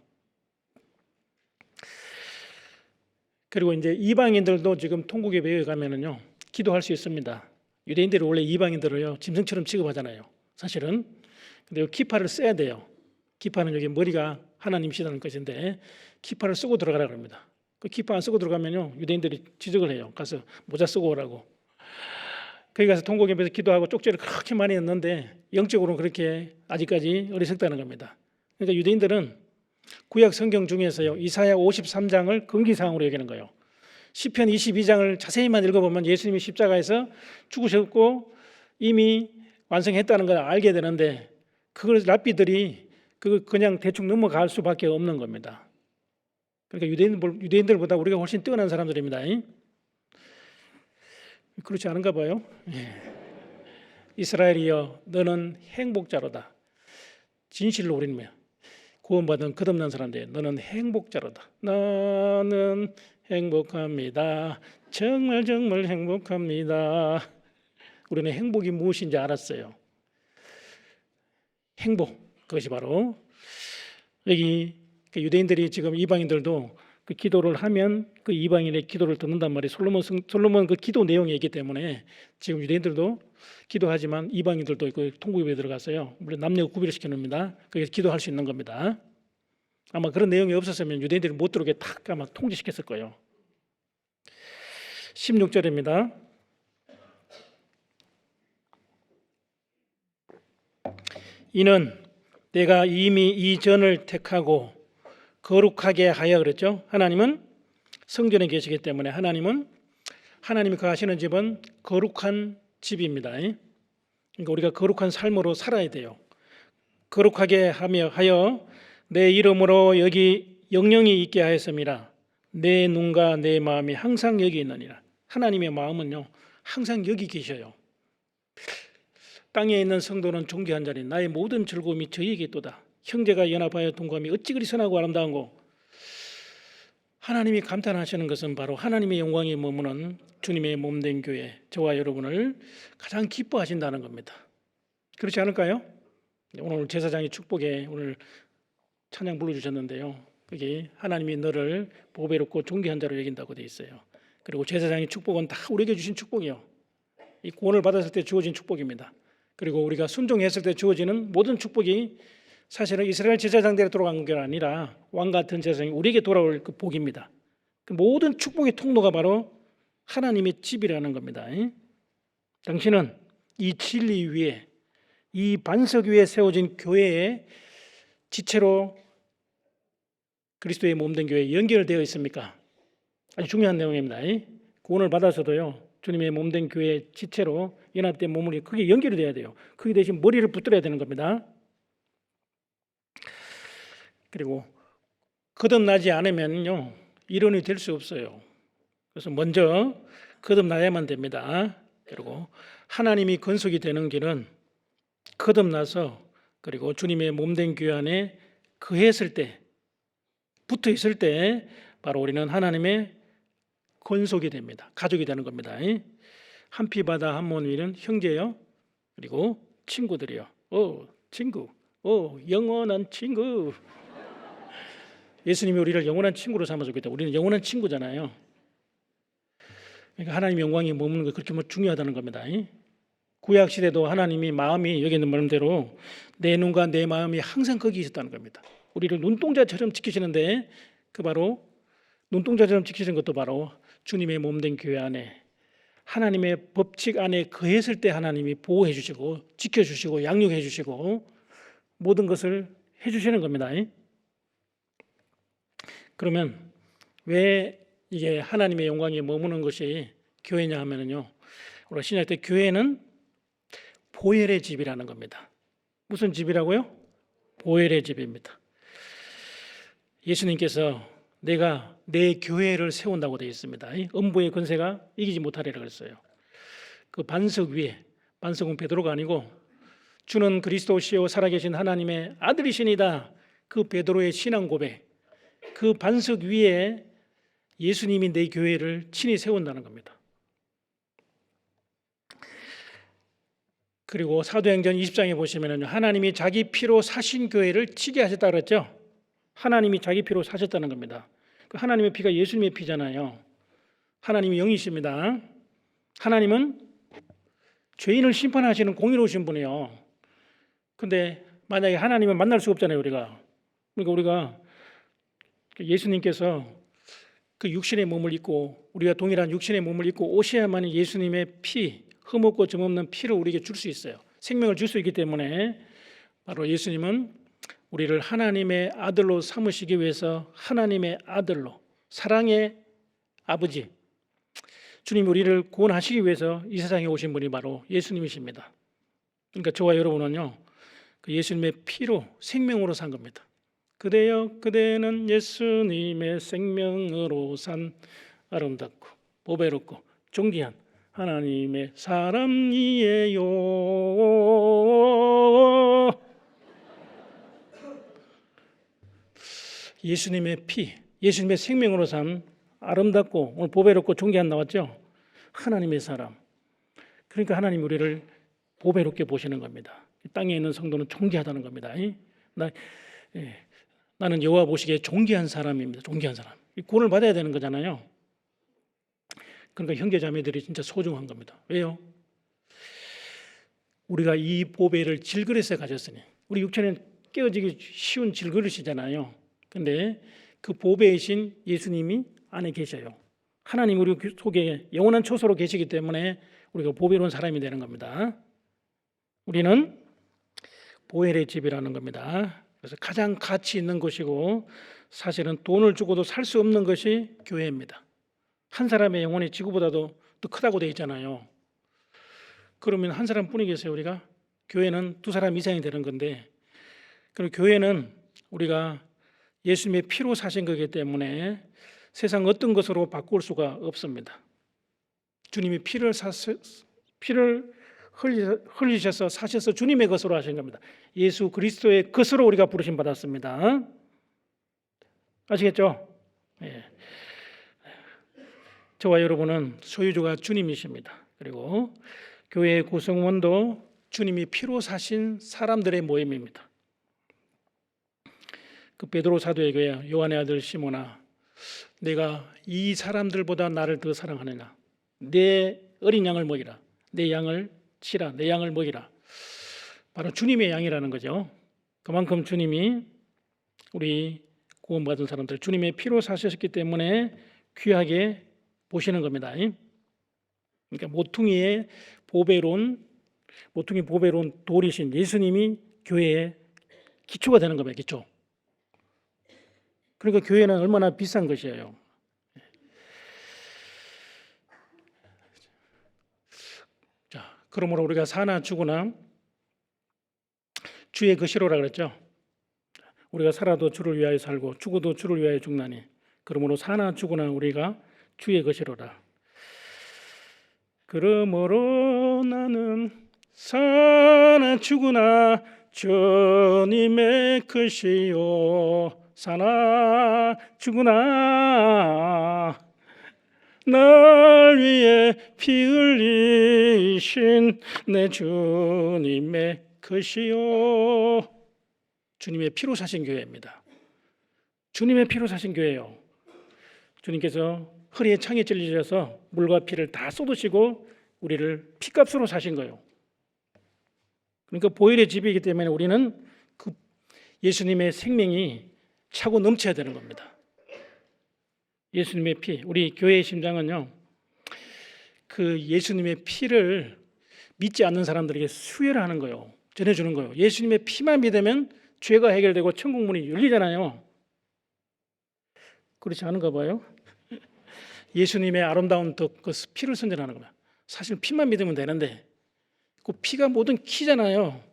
그리고 이제 이방인들도 지금 통곡의 배에 가면은요 기도할 수 있습니다. 유대인들이 원래 이방인들을요 짐승처럼 취급하잖아요. 사실은. 근데 키파를 써야 돼요. 키파는 여기 머리가 하나님이시라는 것인데 키파를 쓰고 들어가라 그럽니다. 그 키파 안 쓰고 들어가면요 유대인들이 지적을 해요. 가서 모자 쓰고 오라고. 거기 가서 통곡 예배에서 기도하고 쪽지를 그렇게 많이 했는데 영적으로는 그렇게 아직까지 어리석다는 겁니다. 그러니까 유대인들은 구약 성경 중에서요 이사야 53장을 금기사항으로 여기는 거예요. 시편 22장을 자세히만 읽어보면 예수님이 십자가에서 죽으셨고 이미 완성했다는 걸 알게 되는데 그걸 랍비들이 그냥 대충 넘어갈 수밖에 없는 겁니다. 그러니까 유대인들보다 우리가 훨씬 뛰어난 사람들입니다. 그렇지 않은가 봐요. 이스라엘이여 너는 행복자로다. 진실로 우리는 구원받은 거듭난 사람들 너는 행복자로다. 나는 행복합니다. 정말 행복합니다. 우리는 행복이 무엇인지 알았어요. 행복 그것이 바로 여기 유대인들이 지금 이방인들도 그 기도를 하면 그 이방인의 기도를 듣는단 말이에요. 솔로몬 그 기도 내용이 있기 때문에 지금 유대인들도 기도하지만 이방인들도 그 통곡예배에 들어갔어요. 물론 남녀 구별을 시켜놓습니다. 그게 기도할 수 있는 겁니다. 아마 그런 내용이 없었으면 유대인들이 못 들어오게 탁 아마 통제시켰을 거예요. 16절입니다. 이는 내가 이미 이 전을 택하고 거룩하게 하여 그랬죠. 하나님은 성전에 계시기 때문에 하나님이 거하시는 집은 거룩한 집입니다. 그러니까 우리가 거룩한 삶으로 살아야 돼요. 거룩하게 하여 내 이름으로 여기 영영이 있게 하였습니다. 내 눈과 내 마음이 항상 여기 있느니라. 하나님의 마음은요 항상 여기 계셔요. 땅에 있는 성도는 존귀한 자리 나의 모든 즐거움이 저희에게 있도다. 형제가 연합하여 동감이 어찌 그리 선하고 아름다운고. 하나님이 감탄하시는 것은 바로 하나님의 영광이 머무는 주님의 몸된 교회 저와 여러분을 가장 기뻐하신다는 겁니다. 그렇지 않을까요? 오늘 제사장의 축복에 오늘 찬양 불러주셨는데요. 거기 하나님이 너를 보배롭고 존귀한 자로 여긴다고 되어 있어요. 그리고 제사장의 축복은 다 우리에게 주신 축복이요. 이 구원을 받았을 때 주어진 축복입니다. 그리고 우리가 순종했을 때 주어지는 모든 축복이 사실은 이스라엘 제사장들에 돌아간 게 아니라 왕 같은 제사장이 우리에게 돌아올 그 복입니다. 그 모든 축복의 통로가 바로 하나님의 집이라는 겁니다. 당신은 이 진리 위에 이 반석 위에 세워진 교회의 지체로 그리스도의 몸된 교회에 연결되어 있습니까? 아주 중요한 내용입니다. 구원을 받아서도요 주님의 몸된 교회의 지체로 연합된 몸을 그게 연결이 돼야 돼요. 그게 대신 머리를 붙들어야 되는 겁니다. 그리고 거듭나지 않으면요 일원이 될 수 없어요. 그래서 먼저 거듭나야만 됩니다. 그리고 하나님이 건속이 되는 길은 거듭나서 그리고 주님의 몸된 교회 안에 거했을 때 붙어 있을 때 바로 우리는 하나님의 건속이 됩니다. 가족이 되는 겁니다. 한 피 바다 한 몸 위는 형제요. 그리고 친구들이요. 친구. 영원한 친구. 예수님이 우리를 영원한 친구로 삼아줬기 때문에 우리는 영원한 친구잖아요. 그러니까 하나님의 영광이 머무는 게 그렇게 중요하다는 겁니다. 구약 시대도 하나님이 마음이 여기 있는 말대로 내 눈과 내 마음이 항상 거기 있었다는 겁니다. 우리를 눈동자처럼 지키시는데 그 바로 눈동자처럼 지키시는 것도 바로 주님의 몸된 교회 안에 하나님의 법칙 안에 거했을 때 하나님이 보호해 주시고 지켜주시고 양육해 주시고 모든 것을 해 주시는 겁니다. 그러면 왜 이게 하나님의 영광이 머무는 것이 교회냐 하면요, 우리가 신약 때 교회는 보혈의 집이라는 겁니다. 무슨 집이라고요? 보혈의 집입니다. 예수님께서 내가 내 교회를 세운다고 되어 있습니다. 음부의 권세가 이기지 못하리라 그랬어요. 그 반석 위에, 반석은 베드로가 아니고 주는 그리스도시요 살아계신 하나님의 아들이시니다. 그 베드로의 신앙 고백, 그 반석 위에 예수님이 내 교회를 친히 세운다는 겁니다. 그리고 사도행전 20장에 보시면 하나님이 자기 피로 사신 교회를 치게 하셨다 그랬죠. 하나님이 자기 피로 사셨다는 겁니다. 하나님의 피가 예수님의 피잖아요. 하나님이 영이십니다. 하나님은 죄인을 심판하시는 공의로우신 분이에요. 근데 만약에 하나님을 만날 수가 없잖아요, 우리가. 그러니까 우리가 예수님께서 그 육신의 몸을 입고 우리가 동일한 육신의 몸을 입고 오셔야만 예수님의 피, 흠없고 점없는 피를 우리에게 줄 수 있어요. 생명을 줄 수 있기 때문에 바로 예수님은 우리를 하나님의 아들로 삼으시기 위해서 하나님의 아들로, 사랑의 아버지, 주님 우리를 구원하시기 위해서 이 세상에 오신 분이 바로 예수님이십니다. 그러니까 저와 여러분은요, 그 예수님의 피로 생명으로 산 겁니다. 그대여 그대는 예수님의 생명으로 산 아름답고 보배롭고 존귀한 하나님의 사람이에요. 예수님의 피, 예수님의 생명으로 산 아름답고 오늘 보배롭고 존귀한 나왔죠. 하나님의 사람. 그러니까 하나님 우리를 보배롭게 보시는 겁니다. 땅에 있는 성도는 존귀하다는 겁니다. 나는 여호와 보시기에 존귀한 사람입니다. 존귀한 사람. 구원을 받아야 되는 거잖아요. 그러니까 형제 자매들이 진짜 소중한 겁니다. 왜요? 우리가 이 보배를 질그릇에 가졌으니, 우리 육체는 깨어지기 쉬운 질그릇이잖아요. 근데 그 보배이신 예수님이 안에 계셔요. 하나님 우리 속에 영원한 초소로 계시기 때문에 우리가 보배로운 사람이 되는 겁니다. 우리는 보혈의 집이라는 겁니다. 그래서 가장 가치 있는 것이고 사실은 돈을 주고도 살 수 없는 것이 교회입니다. 한 사람의 영혼이 지구보다도 더 크다고 되어 있잖아요. 그러면 한 사람뿐이겠어요, 우리가? 교회는 두 사람 이상이 되는 건데, 그리고 교회는 우리가 예수님의 피로 사신 거기 때문에 세상 어떤 것으로 바꿀 수가 없습니다. 주님이 피를 흘리셔서 사셔서 주님의 것으로 하신 겁니다. 예수 그리스도의 것으로 우리가 부르심 받았습니다. 아시겠죠? 예. 저와 여러분은 소유주가 주님이십니다. 그리고 교회의 구성원도 주님이 피로 사신 사람들의 모임입니다. 그 베드로 사도에게 요한의 아들 시몬아, 내가 이 사람들보다 나를 더 사랑하느냐? 내 어린 양을 먹이라. 내 양을 치라. 내 양을 먹이라. 바로 주님의 양이라는 거죠. 그만큼 주님이 우리 구원받은 사람들 주님의 피로 사셨기 때문에 귀하게 보시는 겁니다. 그러니까 모퉁이 보배로운 돌이신 예수님이 교회의 기초가 되는 겁니다. 기초. 그러니까 교회는 얼마나 비싼 것이에요. 자, 그러므로 우리가 사나 죽으나 주의 것이로라 그랬죠. 우리가 살아도 주를 위하여 살고 죽어도 주를 위하여 죽나니 그러므로 사나 죽으나 우리가 주의 것이로라. 그러므로 나는 사나 죽으나 주님의 것이요 사나 죽으나 날 위해 피 흘리신 내 주님의 것이요. 주님의 피로 사신 교회입니다. 주님의 피로 사신 교회예요. 주님께서 허리에 창에 찔리셔서 물과 피를 다 쏟으시고 우리를 피값으로 사신 거예요. 그러니까 보혈의 집이기 때문에 우리는 그 예수님의 생명이 차고 넘쳐야 되는 겁니다. 예수님의 피, 우리 교회의 심장은요, 그 예수님의 피를 믿지 않는 사람들에게 수혈하는 거예요. 전해주는 거예요. 예수님의 피만 믿으면 죄가 해결되고 천국 문이 열리잖아요. 그렇지 않은가 봐요. 예수님의 아름다운 그 피를 선전하는 거야. 사실 피만 믿으면 되는데 그 피가 모든 키잖아요.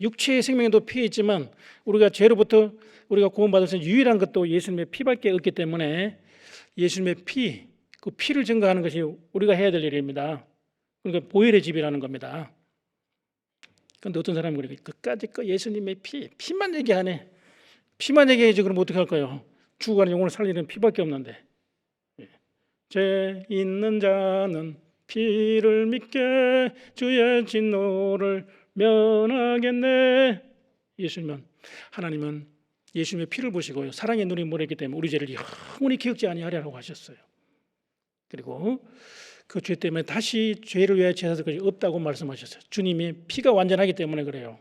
육체의 생명에도 피해 있지만 우리가 죄로부터 우리가 구원받을 수 있는 유일한 것도 예수님의 피밖에 없기 때문에 예수님의 피, 그 피를 증거하는 것이 우리가 해야 될 일입니다. 그러니까 보혈의 집이라는 겁니다. 그런데 어떤 사람이 그러니까 끝까지 그 예수님의 피만 얘기하네. 피만 얘기해야지 그럼 어떻게 할까요? 죽어가는 영혼을 살리는 피밖에 없는데. 죄 있는 자는 피를 믿게 주의 진노를 면하겠네. 예수님은, 하나님은 예수님의 피를 보시고요, 사랑의 눈이 멀었기 때문에 우리 죄를 영원히 기억지 아니하리라고 하셨어요. 그리고 그 죄 때문에 다시 죄를 위하여 제사할 것이 없다고 말씀하셨어요. 주님의 피가 완전하기 때문에 그래요.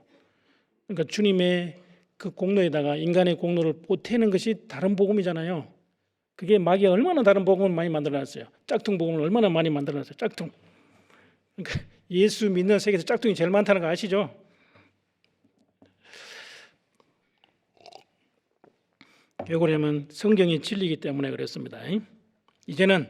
그러니까 주님의 그 공로에다가 인간의 공로를 보태는 것이 다른 복음이잖아요. 그게 마귀가 얼마나 다른 복음을 많이 만들어놨어요. 짝퉁 복음을 얼마나 많이 만들어놨어요. 짝퉁. 그러니까 예수 믿는 세계에서 짝퉁이 제일 많다는 거 아시죠? 왜 그러냐면 성경이 진리이기 때문에 그렇습니다. 이제는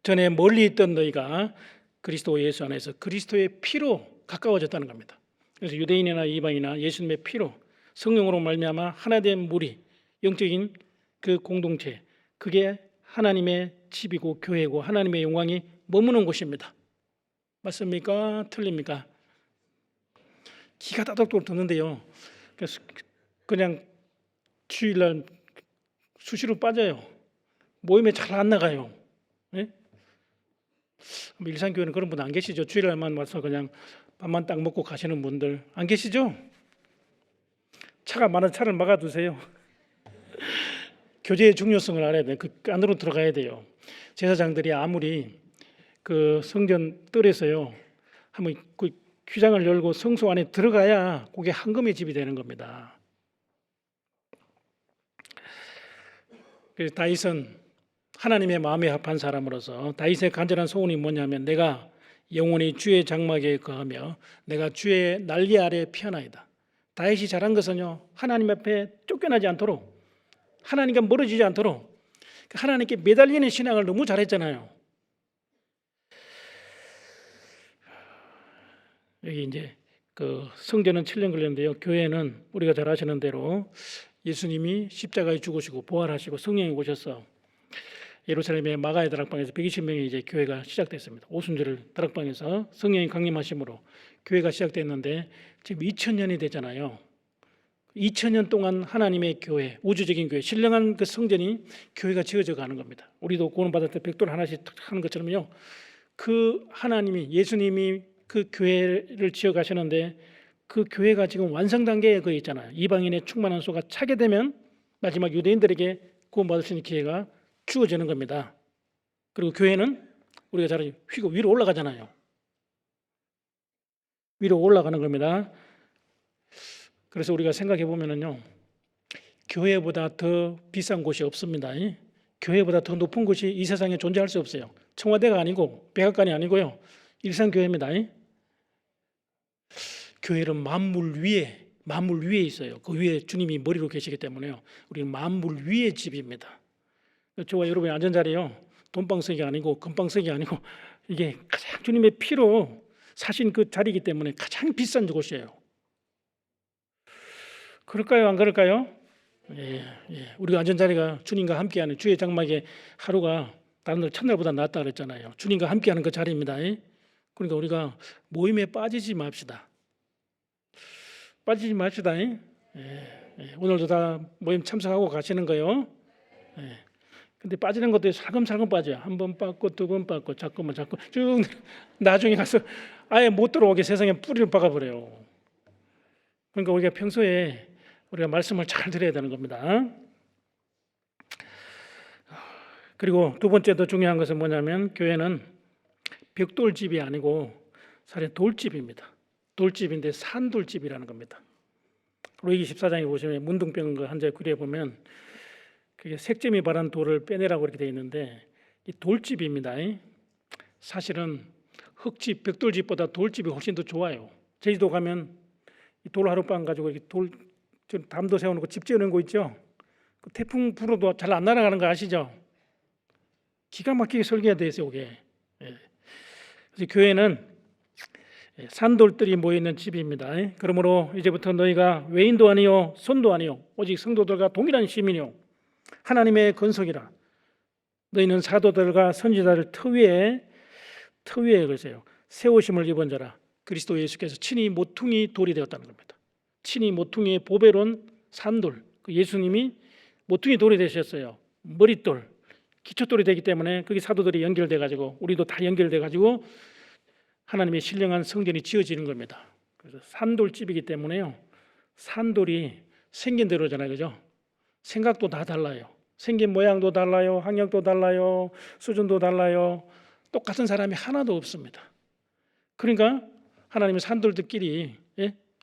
전에 멀리 있던 너희가 그리스도 예수 안에서 그리스도의 피로 가까워졌다는 겁니다. 그래서 유대인이나 이방이나 예수님의 피로 성령으로 말미암아 하나 된 무리, 영적인 그 공동체, 그게 하나님의 집이고 교회고 하나님의 영광이 머무는 곳입니다. 맞습니까? 틀립니까? 기가 따닥도록 듣는데요. 그래서 그냥 주일날 수시로 빠져요. 모임에 잘 안 나가요. 네? 일산교회는 그런 분 안 계시죠? 주일날만 와서 그냥 밥만 딱 먹고 가시는 분들 안 계시죠? 차가 많은 차를 막아두세요. 교제의 중요성을 알아야 돼요. 그 안으로 들어가야 돼요. 제사장들이 아무리 그 성전 뜰에서요, 한번 그 휘장을 열고 성소 안에 들어가야 그게 황금의 집이 되는 겁니다. 그래서 다윗은 하나님의 마음에 합한 사람으로서 다윗의 간절한 소원이 뭐냐면 내가 영원히 주의 장막에 거하며 내가 주의 날개 아래 피하나이다. 다윗이 잘한 것은요, 하나님 앞에 쫓겨나지 않도록, 하나님과 멀어지지 않도록 하나님께 매달리는 신앙을 너무 잘했잖아요. 여기 이제 그 성전은 7년 걸렸는데요, 교회는 우리가 잘 아시는 대로 예수님이 십자가에 죽으시고 부활하시고 성령이 오셔서 예루살렘의 마가의 다락방에서 120명의 이제 교회가 시작됐습니다. 오순절 다락방에서 성령이 강림하심으로 교회가 시작됐는데 지금 2000년이 됐잖아요. 2000년 동안 하나님의 교회, 우주적인 교회, 신령한 그 성전이 교회가 지어져 가는 겁니다. 우리도 구원 받을 때 벽돌 하나씩 하는 것처럼요. 그 하나님이, 예수님이 그 교회를 지어 가시는데 그 교회가 지금 완성 단계에 그 있잖아요. 이방인의 충만한 소가 차게 되면 마지막 유대인들에게 구원 받을 수 있는 기회가 주어지는 겁니다. 그리고 교회는 우리가 잘 휘고 위로 올라가잖아요. 위로 올라가는 겁니다. 그래서 우리가 생각해 보면은요, 교회보다 더 비싼 곳이 없습니다. 교회보다 더 높은 곳이 이 세상에 존재할 수 없어요. 청와대가 아니고 백악관이 아니고요, 일산교회입니다. 교회는 만물 위에 있어요. 그 위에 주님이 머리로 계시기 때문에요, 우리는 만물 위의 집입니다. 저와 여러분의 앉은 자리요, 돈방석이 아니고 금방석이 아니고 이게 가장 주님의 피로 사신 그 자리이기 때문에 가장 비싼 곳이에요. 그럴까요? 안 그럴까요? 예. 우리가 앉은 자리가 주님과 함께하는 주의 장막에 하루가 다른 날 첫날보다 낫다 그랬잖아요. 주님과 함께하는 그 자리입니다. 그러니까 우리가 모임에 빠지지 맙시다. 빠지지 맙시다. 오늘도 다 모임 참석하고 가시는 거요. 근데 빠지는 것도 살금살금 빠져요. 한 번 빠고 두 번 빠고 자꾸 쭉 나중에 가서 아예 못 들어오게 세상에 뿌리를 박아버려요. 그러니까 우리가 평소에 우리가 말씀을 잘 들어야 되는 겁니다. 그리고 두 번째 더 중요한 것은 뭐냐면 교회는 벽돌집이 아니고 사실 돌집입니다. 돌집인데 산돌집이라는 겁니다. 로이기 14장에 보시면 문둥병 한 절 그려보면 그게 색점이 바란 돌을 빼내라고 이렇게 되어 있는데 이 돌집입니다. 사실은 흙집, 벽돌집보다 돌집이 훨씬 더 좋아요. 제주도 가면 돌 하룻밤 가지고 이렇게 돌 담도 세워놓고 집 지어놓은 거 있죠. 그 태풍 불어도 잘 안 날아가는 거 아시죠? 기가 막히게 설계가 되어 있어요, 이게. 그래서 교회는 산돌들이 모여 있는 집입니다. 그러므로 이제부터 너희가 외인도 아니요 손도 아니요 오직 성도들과 동일한 시민이요 하나님의 건석이라. 너희는 사도들과 선지자를 터 위에 그러세요. 세우심을 입은 자라. 그리스도 예수께서 친히 모퉁이 돌이 되었다는 겁니다. 친히 모퉁이의 보배로운 산돌. 그 예수님이 모퉁이 돌이 되셨어요. 머릿돌, 기초돌이 되기 때문에 거기 사도들이 연결돼 가지고 우리도 다 연결돼 가지고 하나님의 신령한 성전이 지어지는 겁니다. 그래서 산돌집이기 때문에요. 산돌이 생긴 대로잖아요, 그죠? 생각도 다 달라요. 생긴 모양도 달라요, 학력도 달라요, 수준도 달라요. 똑같은 사람이 하나도 없습니다. 그러니까 하나님은 산돌들끼리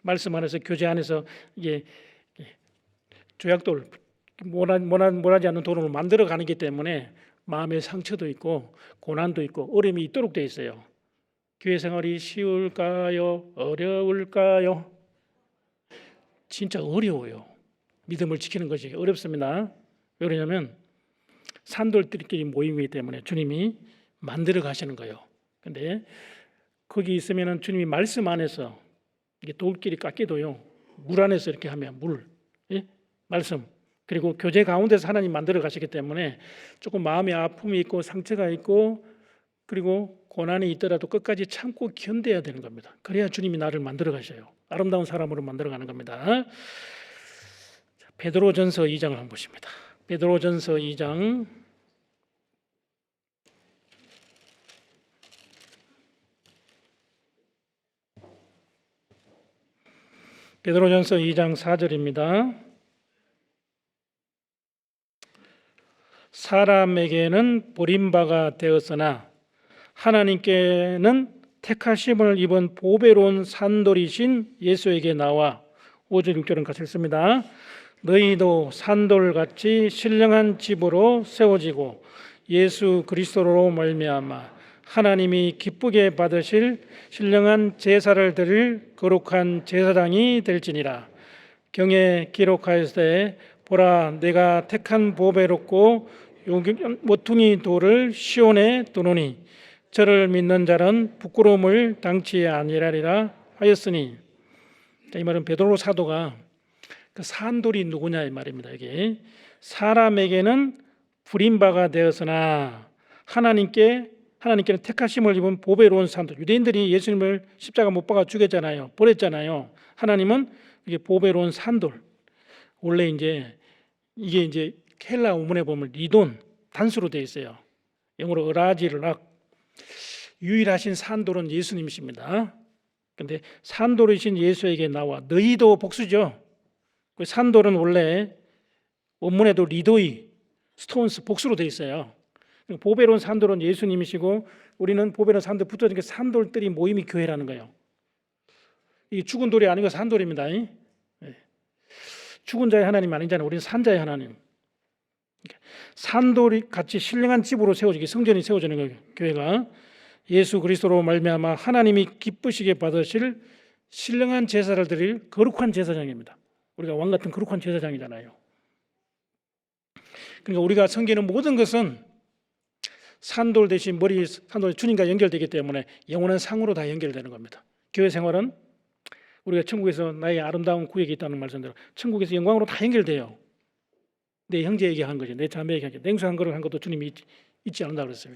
말씀 안에서 교제 안에서 이게 조약돌 모나지 않는 돌을 만들어 가는기 때문에 마음의 상처도 있고 고난도 있고 어려움이 있도록 되어 있어요. 교회 생활이 쉬울까요? 어려울까요? 진짜 어려워요. 믿음을 지키는 것이 어렵습니다. 왜 그러냐면 산돌들끼리 모임이기 때문에 주님이 만들어 가시는 거예요. 근데 거기 있으면은 주님이 말씀 안에서 이게 돌끼리 깎기도요. 물 안에서 이렇게 하면 말씀 그리고 교제 가운데서 하나님 만들어 가시기 때문에 조금 마음의 아픔이 있고 상처가 있고 그리고 고난이 있더라도 끝까지 참고 견뎌야 되는 겁니다. 그래야 주님이 나를 만들어 가셔요. 아름다운 사람으로 만들어 가는 겁니다. 베드로전서 2장을 한번 보십니다. 베드로전서 2장 베드로전서 2장 4절입니다. 사람에게는 버림바가 되었으나 하나님께는 택하심을 입은 보배로운 산돌이신 예수에게 나와 5절 6절은 같이 읽습니다. 너희도 산돌같이 신령한 집으로 세워지고 예수 그리스도로 말미암아 하나님이 기쁘게 받으실 신령한 제사를 드릴 거룩한 제사장이 될지니라. 경에 기록하였으되 보라 내가 택한 보배롭고 모퉁이 돌을 시온에 두노니 저를 믿는 자는 부끄러움을 당치 아니하리라 하였으니. 이 말은 베드로 사도가 그 산돌이 누구냐 이 말입니다. 이게 사람에게는 불임바가 되었으나 하나님께는 택하심을 입은 보배로운 산돌. 유대인들이 예수님을 십자가 못 박아 죽였잖아요. 버렸잖아요. 하나님은 이게 보배로운 산돌. 원래 이게 이제 헬라 원문에 보면 리돈 단수로 되어 있어요. 영어로 으라지르락. 유일하신 산돌은 예수님이십니다. 그런데 산돌이신 예수에게 나와 너희도 복수죠. 그 산돌은 원래 원문에도 리도이 스톤스 복수로 되어 있어요. 보배로운 산돌은 예수님이시고 우리는 보배로운 산돌 붙어진 산돌들이 모임이 교회라는 거예요. 이게 죽은 돌이 아니고 산돌입니다. 죽은 자의 하나님 아니잖아요. 우리는 산자의 하나님. 산돌이 같이 신령한 집으로 세워지기 성전이 세워지는 거예요. 교회가 예수 그리스도로 말미암아 하나님이 기쁘시게 받으실 신령한 제사를 드릴 거룩한 제사장입니다. 우리가 왕 같은 거룩한 제사장이잖아요. 그러니까 우리가 섬기는 모든 것은 산돌 대신 산돌 주님과 연결되기 때문에 영원한 상으로 다 연결되는 겁니다. 교회 생활은 우리가 천국에서 나의 아름다운 구역이 있다는 말씀대로 천국에서 영광으로 다 연결돼요. 내 형제에게 한 거지, 내 자매에게 한 거지. 냉수 한 그릇 한 것도 주님이 잊지 않는다 그랬어요.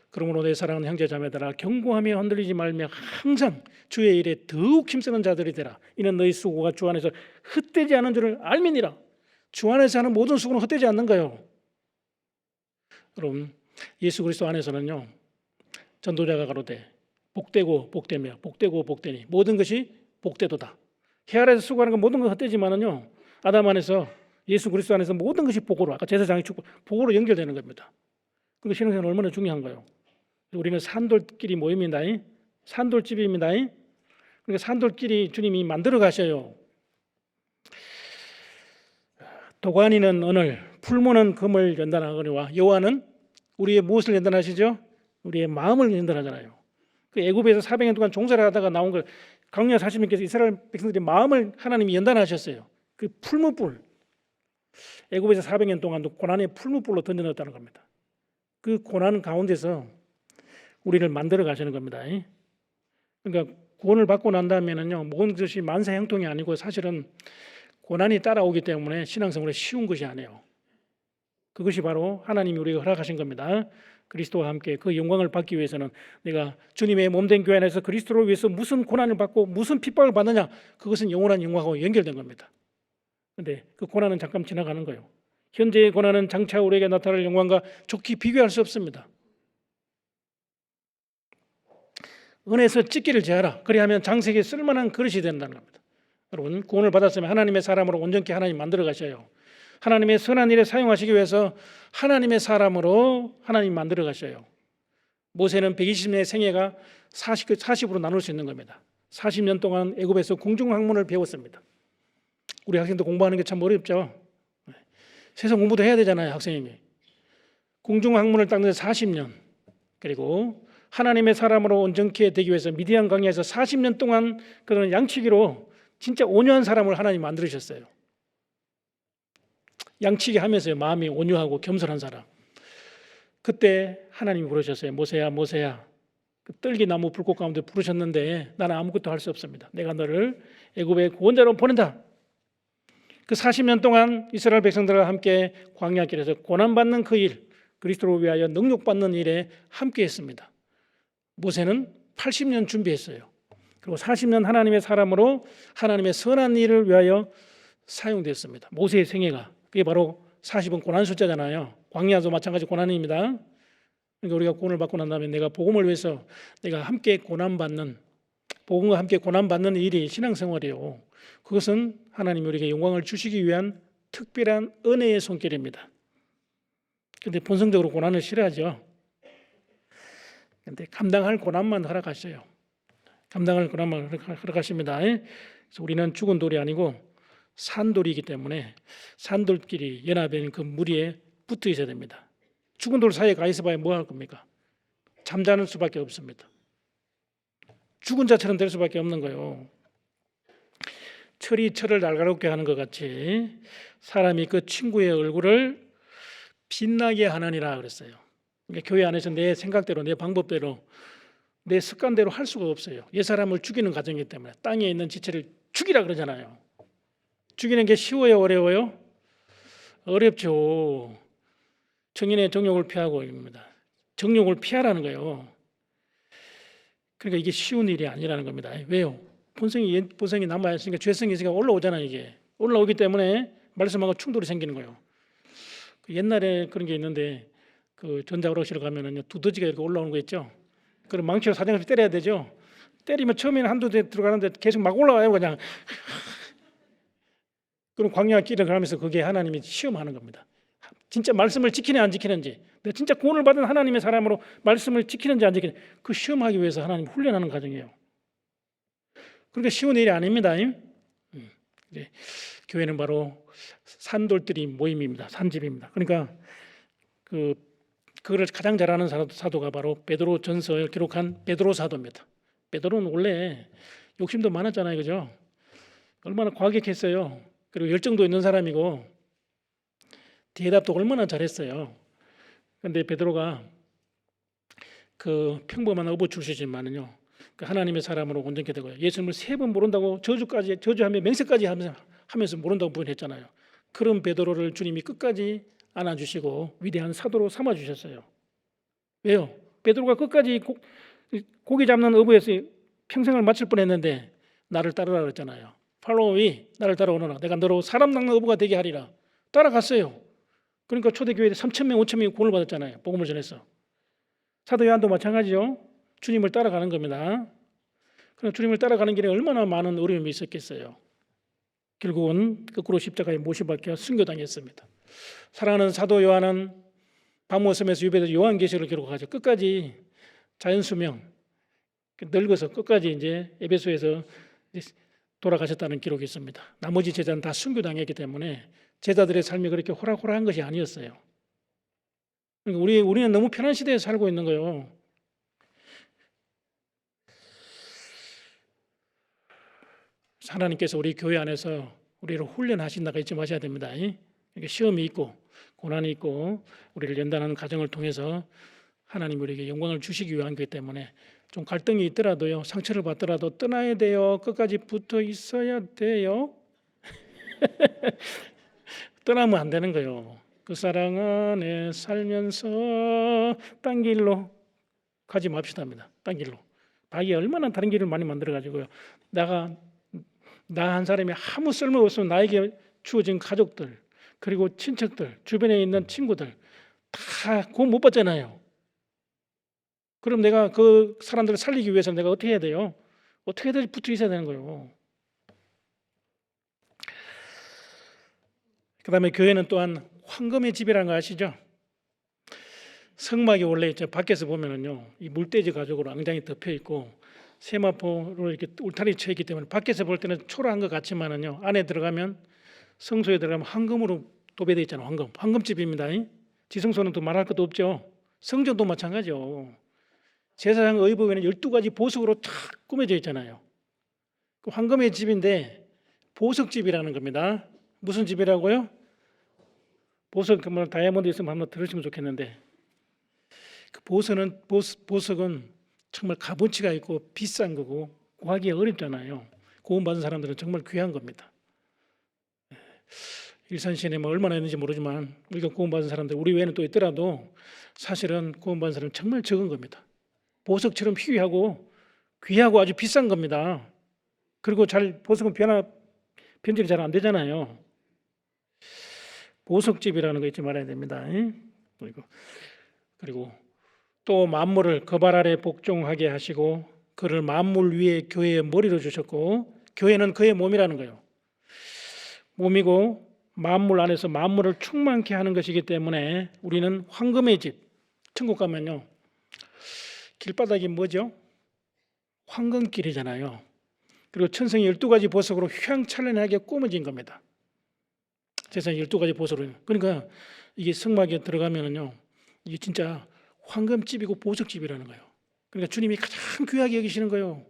그러므로 내 사랑하는 형제 자매들아 경고하며 흔들리지 말며 항상 주의 일에 더욱 힘쓰는 자들이 되라. 이는 너희 수고가 주 안에서 헛되지 않은 줄을 알미니라. 주 안에서 하는 모든 수고는 헛되지 않는 거예요. 여러분 예수 그리스도 안에서는요 전도자가 가로되 복되고 복되며 복되고 복되니 모든 것이 복되도다. 해 아래에서 수고하는 건 모든 건 헛되지만은요 아담 안에서 예수 그리스도 안에서 모든 것이 복으로, 아까 제사장의 축복, 복으로 연결되는 겁니다. 그러니까 신앙생활은 얼마나 중요한가요? 우리는 산돌끼리 모임이다. 산돌집입니다. 그러니까 산돌끼리 주님이 만들어 가셔요. 도가니는 은을, 풀무는 금을 연단하거니와 여호와는 우리의 무엇을 연단하시죠? 우리의 마음을 연단하잖아요. 그 애굽에서 400년 동안 종살이 하다가 나온 걸 광야 40년께서 이스라엘 백성들의 마음을 하나님이 연단하셨어요. 그 풀무불, 애굽에서 400년 동안도 고난의 풀무불로 던져넣었다는 겁니다. 그 고난 가운데서 우리를 만들어 가시는 겁니다. 그러니까 구원을 받고 난 다음에는요, 모든 것이 만사 형통이 아니고 사실은 고난이 따라오기 때문에 신앙생활이 쉬운 것이 아니에요. 그것이 바로 하나님이 우리에게 허락하신 겁니다. 그리스도와 함께 그 영광을 받기 위해서는 내가 주님의 몸된 교회 안에서 그리스도를 위해서 무슨 고난을 받고 무슨 핍박을 받느냐, 그것은 영원한 영광하고 연결된 겁니다. 그런데 그 고난은 잠깐 지나가는 거예요. 현재의 고난은 장차 우리에게 나타날 영광과 좋게 비교할 수 없습니다. 은혜에서 찢기를 제하라. 그리하면 장세기에 쓸만한 그릇이 된다는 겁니다. 여러분, 구원을 받았으면 하나님의 사람으로 온전케 하나님 만들어 가셔요. 하나님의 선한 일에 사용하시기 위해서 하나님의 사람으로 하나님 만들어 가셔요. 모세는 120년의 생애가 40으로 나눌 수 있는 겁니다. 40년 동안 애굽에서 궁중학문을 배웠습니다. 우리 학생도 공부하는 게 참 어렵죠. 세상 공부도 해야 되잖아요, 학생님이. 궁중학문을 닦는 데 40년, 그리고 하나님의 사람으로 온전케 되기 위해서 미디안 광야에서 40년 동안 그런 양치기로 진짜 온유한 사람을 하나님 만들으셨어요. 양치기 하면서요, 마음이 온유하고 겸손한 사람. 그때 하나님이 부르셨어요. 모세야, 모세야. 그 떨기나무 불꽃 가운데 부르셨는데 나는 아무것도 할 수 없습니다. 내가 너를 애굽의 구원자로 보낸다. 그 40년 동안 이스라엘 백성들과 함께 광야길에서 고난받는 그 일, 그리스도를 위하여 능력받는 일에 함께했습니다. 모세는 80년 준비했어요. 그리고 40년 하나님의 사람으로 하나님의 선한 일을 위하여 사용됐습니다. 모세의 생애가, 그게 바로 40은 고난 숫자잖아요. 광야도 마찬가지 고난입니다. 그러니까 우리가 구원을 받고 난 다음에 내가 복음을 위해서 내가 함께 고난받는, 복음과 함께 고난받는 일이 신앙생활이에요. 그것은 하나님이 우리에게 영광을 주시기 위한 특별한 은혜의 손길입니다. 그런데 본성적으로 고난을 싫어하죠. 그런데 감당할 고난만 허락하셔요. 감당할 고난만 허락하십니다. 그래서 우리는 죽은 돌이 아니고 산돌이기 때문에 산돌끼리 연합된 그 무리에 붙어 있어야 됩니다. 죽은 돌 사이에 가 있어 봐야 뭐 할 겁니까? 잠자는 수밖에 없습니다. 죽은 자처럼 될 수밖에 없는 거예요. 철이 철을 날카롭게 하는 것 같이 사람이 그 친구의 얼굴을 빛나게 하느니라 그랬어요. 그러니까 교회 안에서 내 생각대로, 내 방법대로, 내 습관대로 할 수가 없어요. 옛사람을 죽이는 과정이기 때문에. 땅에 있는 지체를 죽이라 그러잖아요. 죽이는 게 쉬워요, 어려워요? 어렵죠. 정인의 정욕을 피하고 입니다. 정욕을 피하라는 거예요. 그러니까 이게 쉬운 일이 아니라는 겁니다. 왜요? 본성이 남아 있으니까 죄성이 있으니까 올라오잖아요. 이게 올라오기 때문에 말씀하고 충돌이 생기는 거예요. 옛날에 그런 게 있는데 그 전자오락실에 가면은 두더지가 이렇게 올라오는 거 있죠. 그럼 망치로 사정없이 때려야 되죠. 때리면 처음에는 한두 대 들어가는데 계속 막 올라와요, 그냥. 그럼 광야 길을 가면서 그게 하나님이 시험하는 겁니다. 진짜 말씀을 지키냐 안 지키는지, 내가 진짜 구원을 받은 하나님의 사람으로 말씀을 지키는지 안 지키는지 그 시험하기 위해서 하나님 훈련하는 과정이에요. 그러니까 쉬운 일이 아닙니다. 교회는 바로 산돌들이 모임입니다. 산집입니다. 그러니까 그거를 가장 잘하는 사도가 바로 베드로 전서를 기록한 베드로 사도입니다. 베드로는 원래 욕심도 많았잖아요, 그죠? 얼마나 과격했어요. 그리고 열정도 있는 사람이고 대답도 얼마나 잘했어요. 그런데 베드로가 그 평범한 어부 출신이지만은요, 그 하나님의 사람으로 온전케 되고요. 예수님을 3번 모른다고 저주하며 맹세까지 하면서 모른다고 부인했잖아요. 그런 베드로를 주님이 끝까지 안아주시고 위대한 사도로 삼아 주셨어요. 왜요? 베드로가 끝까지 고기 잡는 어부에서 평생을 마칠 뻔했는데 나를 따르라 그랬잖아요. Follow me, 나를 따라오너라. 내가 너로 사람 낚는 어부가 되게 하리라. 따라갔어요. 그러니까 초대교회에 3,000명, 5,000명이 구원을 받았잖아요. 복음을 전해서. 사도 요한도 마찬가지죠. 주님을 따라가는 겁니다. 그럼 주님을 따라가는 길에 얼마나 많은 어려움이 있었겠어요. 결국은 거꾸로 십자가에 못 박혀 순교당했습니다. 사랑하는 사도 요한은 바모섬에서 유배돼서 요한계시록을 기록하죠. 끝까지 자연수명 늙어서 끝까지 이제 에베소에서 돌아가셨다는 기록이 있습니다. 나머지 제자는 다 순교당했기 때문에 제자들의 삶이 그렇게 호락호락한 것이 아니었어요. 그러니까 우리는 너무 편한 시대에 살고 있는 거예요. 하나님께서 우리 교회 안에서 우리를 훈련하신다가 잊지 마셔야 됩니다. 그러니까 시험이 있고 고난이 있고 우리를 연단하는 과정을 통해서 하나님 우리에게 영광을 주시기 위한 거기 때문에 좀 갈등이 있더라도요, 상처를 받더라도 떠나야 돼요. 끝까지 붙어 있어야 돼요. 떠나면 안 되는 거예요. 그 사랑 안에 살면서 딴 길로 가지 맙시다 합니다. 딴 길로. 자기 얼마나 다른 길을 많이 만들어 가지고요. 나 한 사람이 아무 쓸모 없으면 나에게 주어진 가족들 그리고 친척들 주변에 있는 친구들 다 구원 못 받잖아요. 그럼 내가 그 사람들을 살리기 위해서 내가 어떻게 해야 돼요? 어떻게든 붙어 있어야 되는 거예요. 그 다음에 교회는 또한 황금의 집이라는 거 아시죠? 성막이 원래 밖에서 보면은요, 이 물돼지 가죽으로 앙장이 덮여 있고 세마포로 이렇게 울타리 쳐 있기 때문에 밖에서 볼 때는 초라한 것 같지만은요, 안에 들어가면 성소에 들어가면 황금으로 도배되어 있잖아요. 황금집입니다. 지성소는 또 말할 것도 없죠. 성전도 마찬가지요. 제사장 의복에는 12가지 보석으로 탁 꾸며져 있잖아요. 그 황금의 집인데 보석집이라는 겁니다. 무슨 집이라고요? 보석, 뭐 다이아몬드 있으면 한번 들으시면 좋겠는데, 그 보석은 정말 값어치가 있고 비싼 거고 구하기 어렵잖아요. 구원받은 사람들은 정말 귀한 겁니다. 일산시내 뭐 얼마나 있는지 모르지만 우리가 구원받은 사람들 우리 외에는 또 있더라도 사실은 구원받은 사람은 정말 적은 겁니다. 보석처럼 희귀하고 귀하고 아주 비싼 겁니다. 그리고 보석은 변질이 잘 안 되잖아요. 보석집이라는 거 잊지 말아야 됩니다. 그리고 또 만물을 그 발 아래 복종하게 하시고 그를 만물 위에 교회의 머리로 주셨고, 교회는 그의 몸이라는 거예요. 몸이고 만물 안에서 만물을 충만케 하는 것이기 때문에 우리는 황금의 집. 천국 가면요, 길바닥이 뭐죠? 황금길이잖아요. 그리고 천성이 12가지 보석으로 휘황찬란하게 꾸며진 겁니다. 세상에 12가지 보석으로. 그러니까 이게 성막에 들어가면은요, 이게 진짜 황금집이고 보석집이라는 거예요. 그러니까 주님이 가장 귀하게 여기시는 거예요.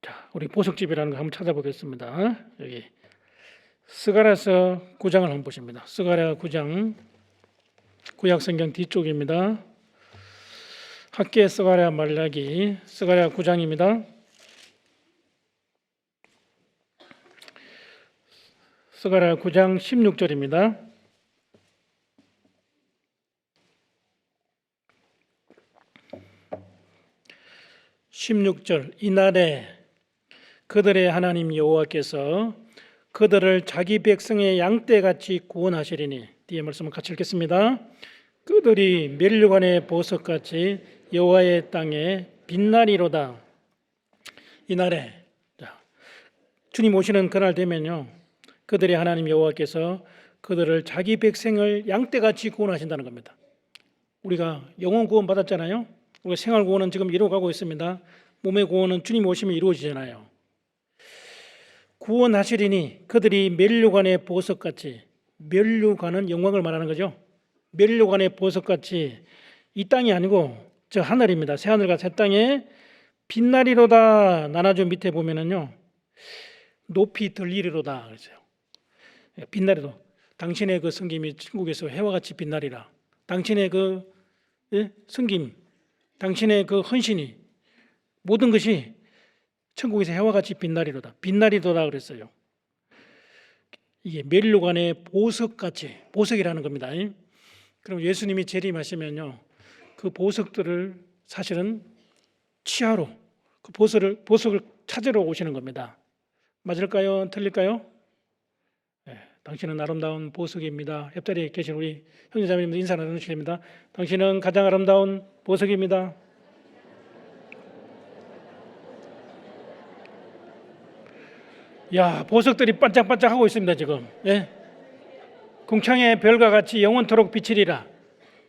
자, 우리 보석집이라는 거 한번 찾아보겠습니다. 여기 스가랴서 9장을 한번 보십니다. 스가랴 9장 구약성경 뒤쪽입니다. 학계 스가랴 말라기 스가랴 9장입니다. 스가랴 9장 16절입니다. 이날에 그들의 하나님 여호와께서 그들을 자기 백성의 양떼같이 구원하시리니. 뒤에 말씀을 같이 읽겠습니다. 그들이 멸류관의 보석같이 여호와의 땅에 빛나리로다. 이날에, 주님 오시는 그날 되면요, 그들의 하나님 여호와께서 그들을 자기 백성을 양떼같이 구원하신다는 겁니다. 우리가 영혼 구원 받았잖아요. 우리가 생활 구원은 지금 이루어가고 있습니다. 몸의 구원은 주님 오시면 이루어지잖아요. 구원하시리니 그들이 멸류관의 보석같이, 멸류관은 영광을 말하는 거죠. 멸류관의 보석같이, 이 땅이 아니고 저 하늘입니다. 새 하늘과 새 땅에 빛나리로다. 나눠준 밑에 보면은요, 높이 들리리로다 그랬어요. 빛나리로. 당신의 그 섬김이 천국에서 해와 같이 빛나리라. 당신의 그 섬김, 당신의 그 헌신이, 모든 것이 천국에서 해와 같이 빛나리로다. 빛나리로다 그랬어요. 이게 멸류관의 보석같이, 보석이라는 겁니다. 그럼 예수님이 재림하시면요, 그 보석들을 사실은 취하러, 그 보석을 찾으러 오시는 겁니다. 맞을까요? 틀릴까요? 네, 당신은 아름다운 보석입니다. 옆자리에 계신 우리 형제자매님들 인사 나누시기 바랍니다. 당신은 가장 아름다운 보석입니다. 야, 보석들이 반짝반짝하고 있습니다 지금. 예? 궁창의 별과 같이 영원토록 비치리라.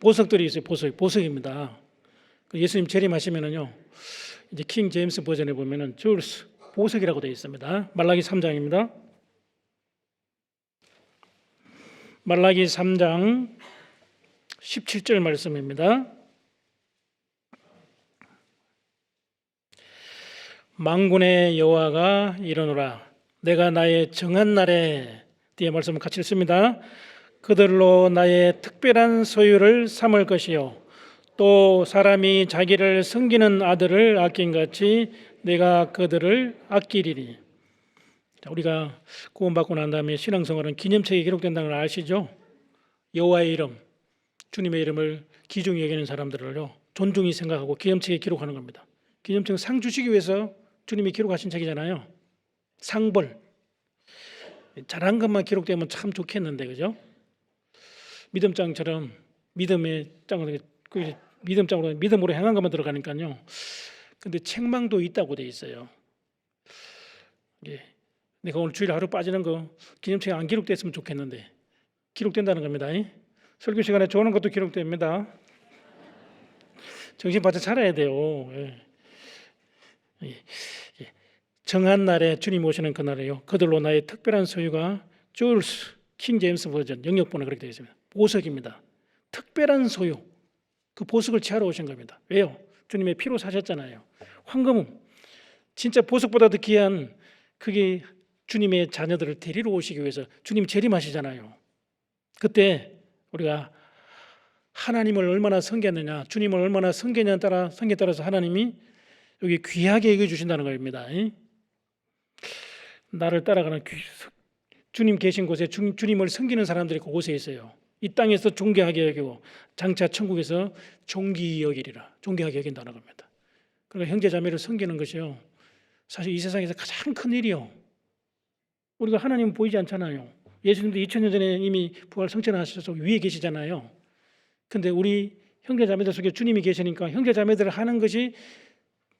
보석들이 있어요. 보석입니다. 예수님 재림하시면은요, 이제 킹 제임스 버전에 보면은 줄스 보석이라고 되어 있습니다. 말라기 3장입니다. 말라기 3장 17절 말씀입니다. 만군의 여호와가 이르노라. 내가 나의 정한 날에, 뒤에 말씀을 같이 읽습니다. 그들로 나의 특별한 소유를 삼을 것이요 또 사람이 자기를 섬기는 아들을 아낀 같이 내가 그들을 아끼리니. 자, 우리가 구원받고 난 다음에 신앙생활은 기념책에 기록된다는 걸 아시죠? 여호와의 이름, 주님의 이름을 귀중히 여기는 사람들을요 존중히 생각하고 기념책에 기록하는 겁니다. 기념책 상 주시기 위해서 주님이 기록하신 책이잖아요. 상벌, 잘한 것만 기록되면 참 좋겠는데, 그죠? 믿음장처럼 믿음의 장으로, 믿음장으로 믿음으로 행한 것만 들어가니까요. 근데 책망도 있다고 돼 있어요. 예, 내가 오늘 주일 하루 빠지는 거 기념책에 안 기록됐으면 좋겠는데 기록된다는 겁니다. 설교 시간에 좋은 것도 기록됩니다. 정신 바짝 차려야 돼요. 정한 날에 주님 오시는 그날에요 그들로 나의 특별한 소유가 줄스, 킹 제임스 버전 영역본에 그렇게 되어 있습니다. 보석입니다. 특별한 소유, 그 보석을 취하러 오신 겁니다. 왜요? 주님의 피로 사셨잖아요. 황금은 진짜 보석보다 더 귀한, 그게 주님의 자녀들을 데리러 오시기 위해서 주님 재림하시잖아요. 그때 우리가 하나님을 얼마나 섬겼느냐, 주님을 얼마나 섬겼냐에 따라서 하나님이 여기 귀하게 여겨주신다는 겁니다. 나를 따라가는 주님 계신 곳에 주님을 섬기는 사람들이 그곳에 있어요. 이 땅에서 존귀하게 여기고 장차 천국에서 존귀히 여기리라. 존귀하게 여긴다는 겁니다. 그러니까 형제 자매를 섬기는 것이요, 사실 이 세상에서 가장 큰 일이요. 우리가 하나님 보이지 않잖아요. 예수님도 2000년 전에 이미 부활 성천하셔서 위에 계시잖아요. 근데 우리 형제 자매들 속에 주님이 계시니까 형제 자매들 하는 것이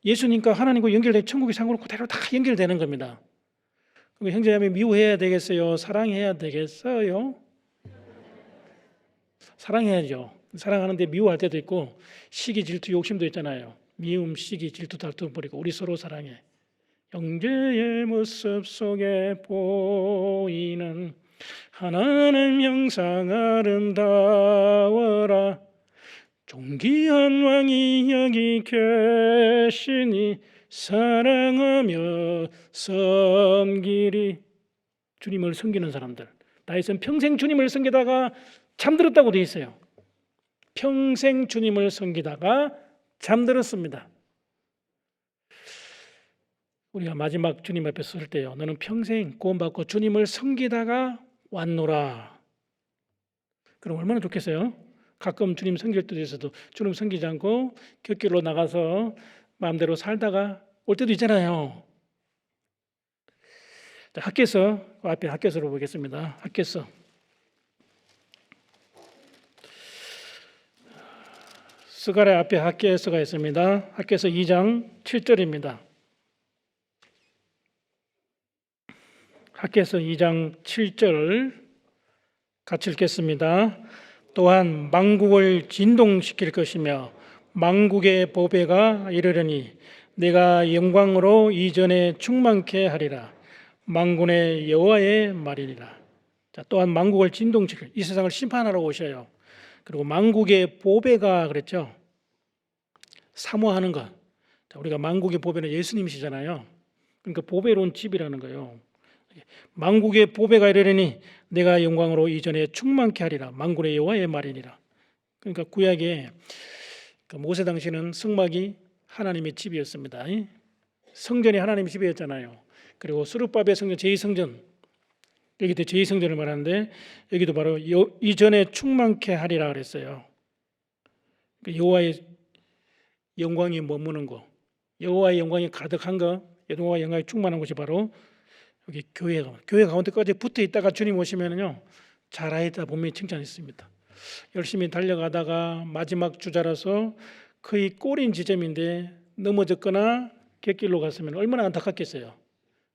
예수님과 하나님과 연결된 천국의 상으로 그대로 다 연결되는 겁니다. 그럼 형제 자매 미워해야 되겠어요? 사랑해야 되겠어요? 사랑해야죠. 사랑하는데 미워할 때도 있고 시기, 질투, 욕심도 있잖아요. 미움, 시기, 질투, 다툼 버리고 우리 서로 사랑해. 형제의 모습 속에 보이는 하나님 형상 아름다워라. 존귀한 왕이 여기 계시니 사랑하며 섬기리. 주님을 섬기는 사람들, 다윗은 평생 주님을 섬기다가 잠들었다고 되어 있어요. 평생 주님을 섬기다가 잠들었습니다. 우리가 마지막 주님 앞에 설 때요, 너는 평생 구원받고 주님을 섬기다가 왔노라. 그럼 얼마나 좋겠어요? 가끔 주님 섬길 때도 있어도 주님 섬기지 않고 곁길로 나가서 마음대로 살다가 올 때도 있잖아요. 학개서, 앞에 학개서로 보겠습니다. 학개서 스가랴 앞에 학개서가 있습니다. 학개서 2장 7절입니다. 학개서 2장 7절 같이 읽겠습니다. 또한 만국을 진동시킬 것이며 만국의 보배가 이르려니 내가 영광으로 이전에 충만케 하리라. 만군의 여호와의 말이니라. 자, 또한 만국을 진동시킬, 이 세상을 심판하러 오셔요. 그리고 만국의 보배가 그랬죠. 사모하는 것. 자, 우리가 만국의 보배는 예수님이시잖아요. 그러니까 보배로운 집이라는 거예요. 만국의 보배가 이르려니 내가 영광으로 이전에 충만케 하리라. 만군의 여호와의 말이니라. 그러니까 구약에 모세 당시는 성막이 하나님의 집이었습니다. 성전이 하나님의 집이었잖아요. 그리고 스룹바벨 성전, 제2성전, 여기도 제2성전을 말하는데 여기도 바로 이전에 충만케 하리라 그랬어요. 여호와의 영광이 머무는 거, 여호와의 영광이 가득한 거, 여호와의 영광이 충만한 곳이 바로 여기 교회 가운데까지 붙어 있다가 주님 오시면은요, 잘하였다 분명히 칭찬했습니다. 열심히 달려가다가 마지막 주자라서 거의 꼬린 지점인데 넘어졌거나 객길로 갔으면 얼마나 안타깝겠어요.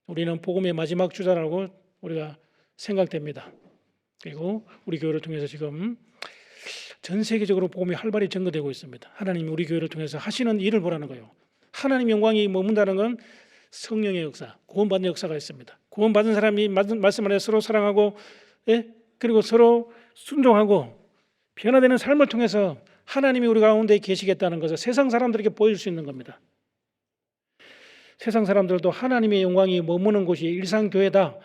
우리는 복음의 마지막 주자라고 우리가 생각됩니다. 그리고 우리 교회를 통해서 지금 전 세계적으로 복음이 활발히 전거되고 있습니다. 하나님이 우리 교회를 통해서 하시는 일을 보라는 거예요. 하나님 영광이 머문다는 건 성령의 역사, 구원받는 역사가 있습니다. 구원받은 사람이 말씀 안에 서로 사랑하고, 그리고 서로 순종하고 변화되는 삶을 통해서 하나님이 우리 가운데 계시겠다는 것을 세상 사람들에게 보여줄 수 있는 겁니다. 세상 사람들도 하나님의 영광이 머무는 곳이 일상교회다.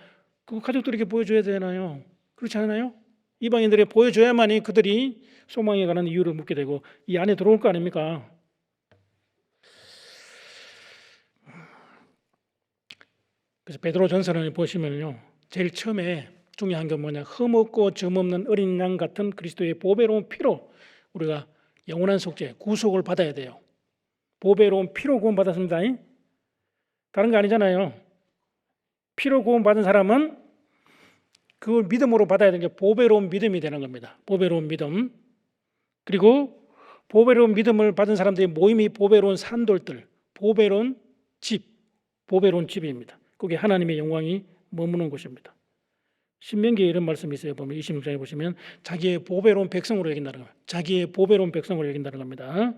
그거 가족들에게 보여줘야 되나요? 그렇지 않나요? 이방인들에게 보여줘야만이 그들이 소망에 관한 이유를 묻게 되고 이 안에 들어올 거 아닙니까? 그래서 베드로 전서를 보시면요, 제일 처음에 중요한 게 뭐냐, 흠없고 점없는 어린 양 같은 그리스도의 보배로운 피로 우리가 영원한 속죄, 구속을 받아야 돼요. 보배로운 피로 구원받았습니다. 다른 거 아니잖아요. 피로 구원받은 사람은 그걸 믿음으로 받아야 되는 게 보배로운 믿음이 되는 겁니다. 보배로운 믿음. 그리고 보배로운 믿음을 받은 사람들의 모임이 보배로운 산돌들, 보배로운 집, 보배로운 집입니다. 거기에 하나님의 영광이 머무는 곳입니다. 신명기에 이런 말씀이 있어요. 보면 26장에 보시면 자기의 보배로운 백성으로 여긴다는 겁니다. 자기의 보배로운 백성으로 여긴다는 겁니다.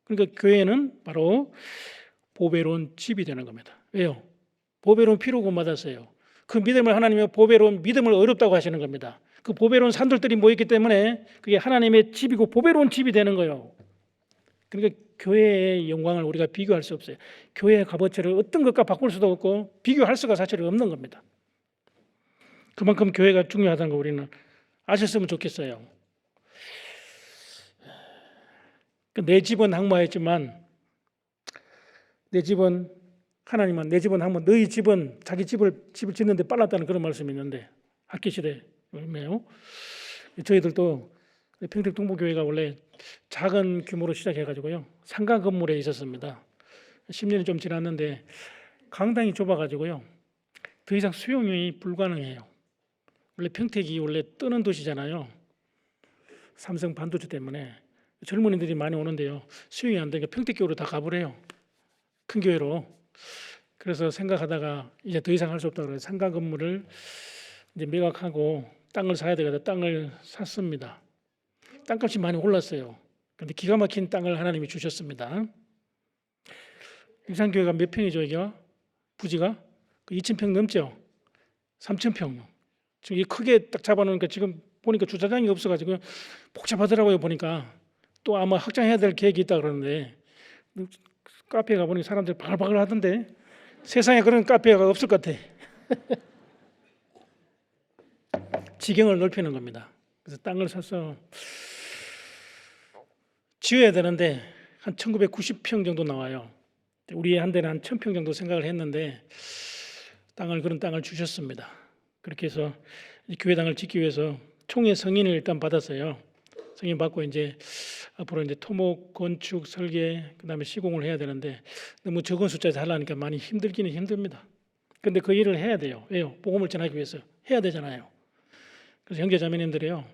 그러니까 교회는 바로 보배로운 집이 되는 겁니다. 왜요? 보배로운 피로 구원받았어요. 그 믿음을 하나님의 보배로운 믿음을 어렵다고 하시는 겁니다. 그 보배로운 산들들이 모였기 때문에 그게 하나님의 집이고 보배로운 집이 되는 거예요. 그러니까 교회의 영광을 우리가 비교할 수 없어요. 교회의 값어치를 어떤 것과 바꿀 수도 없고 비교할 수가 사실 없는 겁니다. 그만큼 교회가 중요하다는 거 우리는 아셨으면 좋겠어요. 내 집은 항모하였지만 내 집은 하나님은 내 집은 항모, 너희 집은 자기 집을 짓는데 빨랐다는 그런 말씀이 있는데 학기 시대에요. 저희들도 평택 동부교회가 원래 작은 규모로 시작해가지고요, 상가 건물에 있었습니다. 10년이 좀 지났는데 강당이 좁아가지고요, 더 이상 수용이 불가능해요. 원래 평택이 원래 뜨는 도시잖아요. 삼성 반도체 때문에 젊은이들이 많이 오는데요, 수용이 안 되니까 평택교회로 다 가버려요. 큰 교회로. 그래서 생각하다가 이제 더 이상 할 수 없다고 해서 상가 건물을 이제 매각하고 땅을 사야 되겠다 땅을 샀습니다. 땅값이 많이 올랐어요. 그런데 기가 막힌 땅을 하나님이 주셨습니다. 일산교회가 몇 평이죠, 이게? 부지가? 2,000평 넘죠? 3,000평. 지금 크게 딱 잡아놓으니까 지금 보니까 주차장이 없어가지고 복잡하더라고요, 보니까. 또 아마 확장해야 될 계획이 있다 그러는데 카페에 가보니 사람들이 바글바글 하던데 세상에 그런 카페가 없을 것 같아. 지경을 넓히는 겁니다. 그래서 땅을 사서 지어야 되는데 한 1990평 정도 나와요. 우리 한 대는 한 1,000평 정도 생각을 했는데 그런 땅을 주셨습니다. 그렇게 해서 교회당을 짓기 위해서 총회 승인을 일단 받았어요. 승인 받고 이제 앞으로 이제 토목, 건축, 설계, 그다음에 시공을 해야 되는데 너무 적은 숫자에서 하려니까 많이 힘들기는 힘듭니다. 그런데 그 일을 해야 돼요. 왜요? 복음을 전하기 위해서 해야 되잖아요. 그래서 형제 자매님들이요,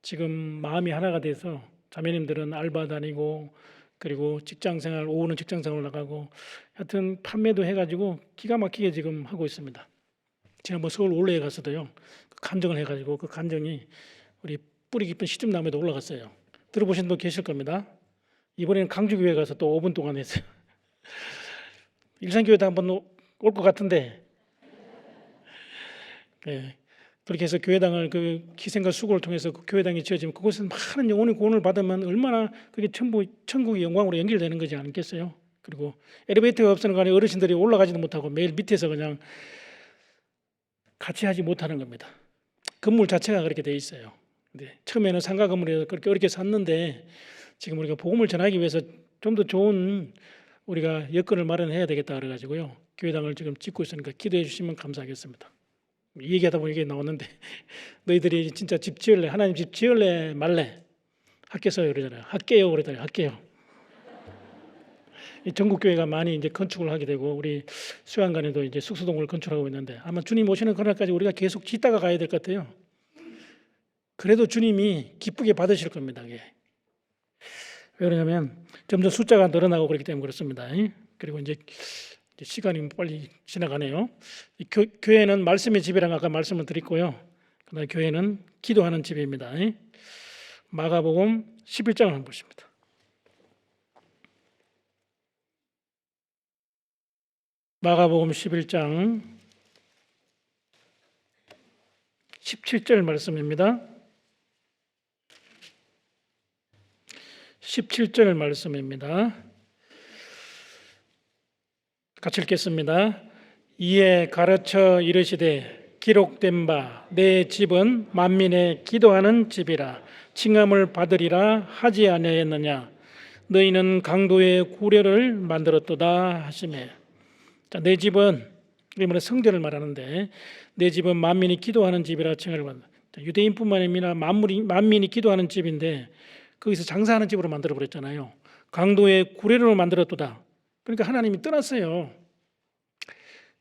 지금 마음이 하나가 돼서 자매님들은 알바 다니고 그리고 직장생활, 오후는 직장생활 나가고 하여튼 판매도 해가지고 기가 막히게 지금 하고 있습니다. 지난번 서울 올레에 가서도요, 간증을 해가지고 그 간증이 우리 뿌리 깊은 시집남에도 올라갔어요. 들어보신 분 계실 겁니다. 이번에는 강주교회 가서 또 5분 동안 했어요. 일산교회도 한번 올 것 같은데, 네. 그렇게 해서 교회당을 그 희생과 수고를 통해서 그 교회당이 지어지면 그곳에서 많은 영혼의 구원을 받으면 얼마나 그게 천국의 영광으로 연결되는 거지 않겠어요? 그리고 엘리베이터가 없으는 간에 어르신들이 올라가지도 못하고 매일 밑에서 그냥 같이 하지 못하는 겁니다. 건물 자체가 그렇게 돼 있어요. 근데 처음에는 상가 건물에서 그렇게 어렵게 샀는데 지금 우리가 복음을 전하기 위해서 좀 더 좋은 우리가 여건을 마련해야 되겠다 그래가지고요, 교회당을 지금 짓고 있으니까 기도해 주시면 감사하겠습니다. 얘기하다 보니 이게 나왔는데 너희들이 진짜 집 지을래? 하나님 집 지을래 말래? 학교에서 그러잖아요. 학교요 그러잖아요. 학교요. 전국 교회가 많이 이제 건축을 하게 되고 우리 수양관에도 이제 숙소동을 건축하고 있는데 아마 주님 오시는 그날까지 우리가 계속 짓다가 가야 될 것 같아요. 그래도 주님이 기쁘게 받으실 겁니다. 이게. 왜 그러냐면 점점 숫자가 늘어나고 그렇기 때문에 그렇습니다. 그리고 이제 시간이 빨리 지나가네요. 교회는 말씀의 집이라고 아까 말씀을 드렸고요. 그다음에 교회는 기도하는 집입니다. 마가복음 11장을 한번 보십니다. 마가복음 11장 17절 말씀입니다. 17절 말씀입니다. 같이 읽겠습니다. 이에 가르쳐 이르시되 기록된 바 내 집은 만민의 기도하는 집이라 칭함을 받으리라 하지 아니하였느냐. 너희는 강도의 구례를 만들었도다 하시매. 자, 내 집은 우리말에 성전을 말하는데 내 집은 만민이 기도하는 집이라 칭을 받는다. 유대인뿐만 아니라 만민이 기도하는 집인데 거기서 장사하는 집으로 만들어 버렸잖아요. 강도의 구례로 만들었도다. 그러니까 하나님이 떠났어요.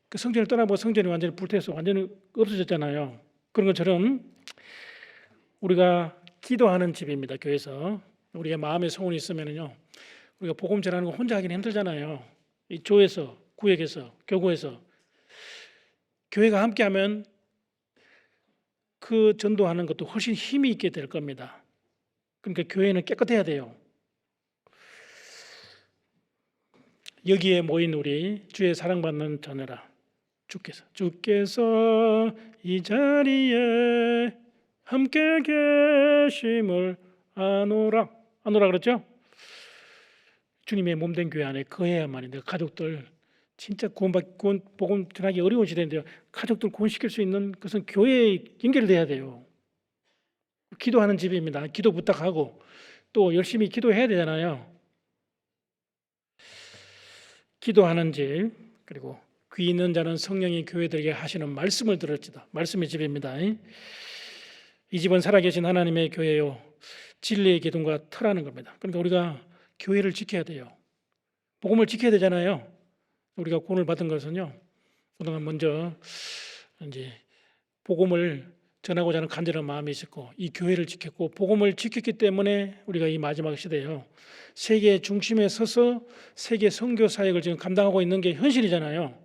그 성전을 떠나고 성전이 완전히 불태워서 완전히 없어졌잖아요. 그런 것처럼 우리가 기도하는 집입니다. 교회에서 우리의 마음의 소원이 있으면요, 우리가 복음 전하는 거 혼자 하기는 힘들잖아요. 이 조에서, 구역에서, 교구에서 교회가 함께하면 그 전도하는 것도 훨씬 힘이 있게 될 겁니다. 그러니까 교회는 깨끗해야 돼요. 여기에 모인 우리 주의 사랑받는 자녀라, 주께서 이 자리에 함께 계심을 아노라 그랬죠? 주님의 몸된 교회 안에 거해야만이 가족들 진짜 복음 전하기 어려운 시대인데요. 가족들 구원시킬 수 있는 것은 교회에 연결돼야 돼요. 기도하는 집입니다. 기도 부탁하고 또 열심히 기도해야 되잖아요. 기도하는 집, 그리고 귀 있는 자는 성령이 교회들에게 하시는 말씀을 들을지다. 말씀의 집입니다. 이 집은 살아계신 하나님의 교회요 진리의 기둥과 터라는 겁니다. 그러니까 우리가 교회를 지켜야 돼요. 복음을 지켜야 되잖아요. 우리가 구원을 받은 것은요, 그동안 먼저 이제 복음을 전하고자 하는 간절한 마음이 있었고 이 교회를 지켰고 복음을 지켰기 때문에 우리가 이 마지막 시대에요, 세계 중심에 서서 세계 선교 사역을 지금 감당하고 있는 게 현실이잖아요.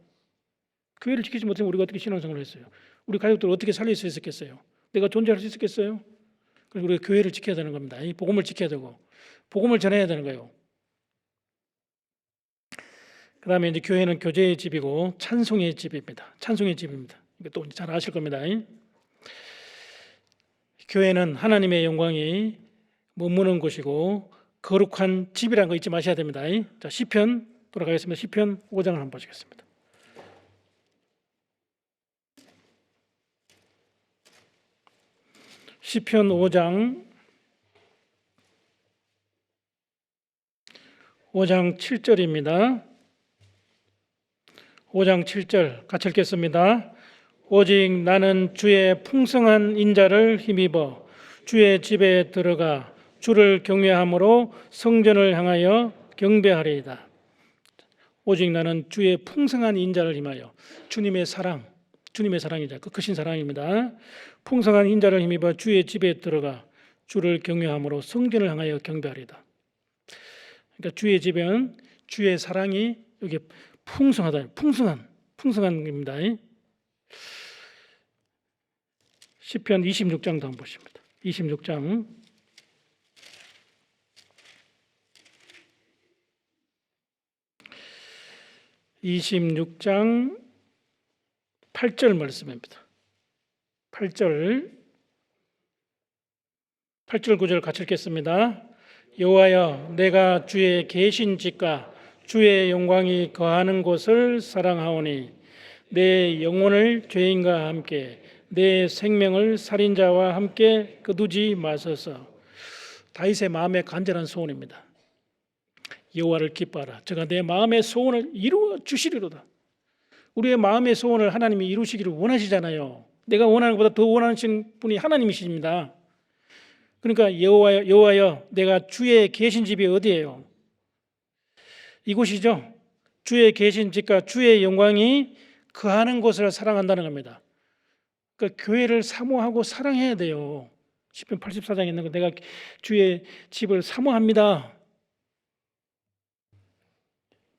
교회를 지키지 못하면 우리가 어떻게 신앙생활을 했어요? 우리 가족들 어떻게 살릴 수 있었겠어요? 내가 존재할 수 있었겠어요? 그래서 우리가 교회를 지켜야 되는 겁니다. 이 복음을 지켜야 되고 복음을 전해야 되는 거예요. 그 다음에 이제 교회는 교제의 집이고 찬송의 집입니다. 찬송의 집입니다. 이거 또 잘 아실 겁니다. 교회는 하나님의 영광이 머무는 곳이고 거룩한 집이라는 거 잊지 마셔야 됩니다. 자, 시편 돌아가겠습니다. 시편 5장을 한번 보시겠습니다. 시편 5장 7절입니다. 5장 7절 같이 읽겠습니다. 오직 나는 주의 풍성한 인자를 힘입어 주의 집에 들어가 주를 경외함으로 성전을 향하여 경배하리이다. 오직 나는 주의 풍성한 인자를 힘하여, 주님의 사랑이자 그 크신 사랑입니다. 풍성한 인자를 힘입어 주의 집에 들어가 주를 경외함으로 성전을 향하여 경배하리이다. 그러니까 주의 집에는 주의 사랑이 여기 풍성하다. 풍성한입니다. 시편 26장도 한번 보십니다. 26장 8절 말씀입니다. 8절 9절 같이 읽겠습니다. 여호와여, 내가 주의 계신 집과 주의 영광이 거하는 곳을 사랑하오니 내 영혼을 죄인과 함께 내 생명을 살인자와 함께 거두지 마소서. 다윗의 마음의 간절한 소원입니다. 여호와를 기뻐하라. 저가 내 마음의 소원을 이루어 주시리로다. 우리의 마음의 소원을 하나님이 이루시기를 원하시잖아요. 내가 원하는 것보다 더 원하시는 분이 하나님이십니다. 그러니까 여호와여, 내가 주의 계신 집이 어디예요? 이곳이죠. 주의 계신 집과 주의 영광이 거하는 곳을 사랑한다는 겁니다. 그러니까 교회를 사모하고 사랑해야 돼요. 시편 84장에 있는 거, 내가 주의 집을 사모합니다.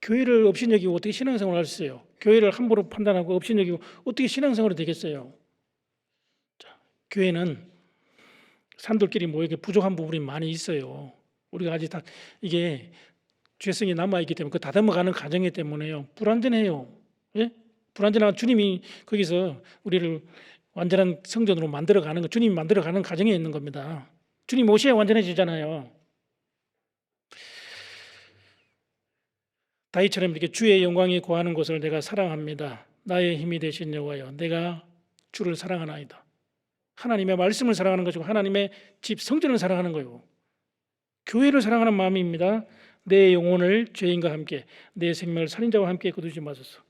교회를 업신여기고 어떻게 신앙생활을 할 수 있어요? 교회를 함부로 판단하고 업신여기고 어떻게 신앙생활이 되겠어요? 자, 교회는 산돌끼리 모이게 부족한 부분이 많이 있어요. 우리가 아직 다 이게 죄성이 남아있기 때문에 그 다듬어가는 과정이기 때문에요. 불완전해요. 예? 불완전한 주님이 거기서 우리를 완전한 성전으로 만들어가는 거, 주님이 만들어가는 과정에 있는 겁니다. 주님 오셔야 완전해지잖아요. 다윗처럼 이렇게 주의 영광이 거하는 곳을 내가 사랑합니다. 나의 힘이 되신 여호와여, 내가 주를 사랑하나이다. 하나님의 말씀을 사랑하는 것이고 하나님의 집 성전을 사랑하는 거예요. 교회를 사랑하는 마음입니다. 내 영혼을 죄인과 함께, 내 생명을 살인자와 함께 거두지 마소서.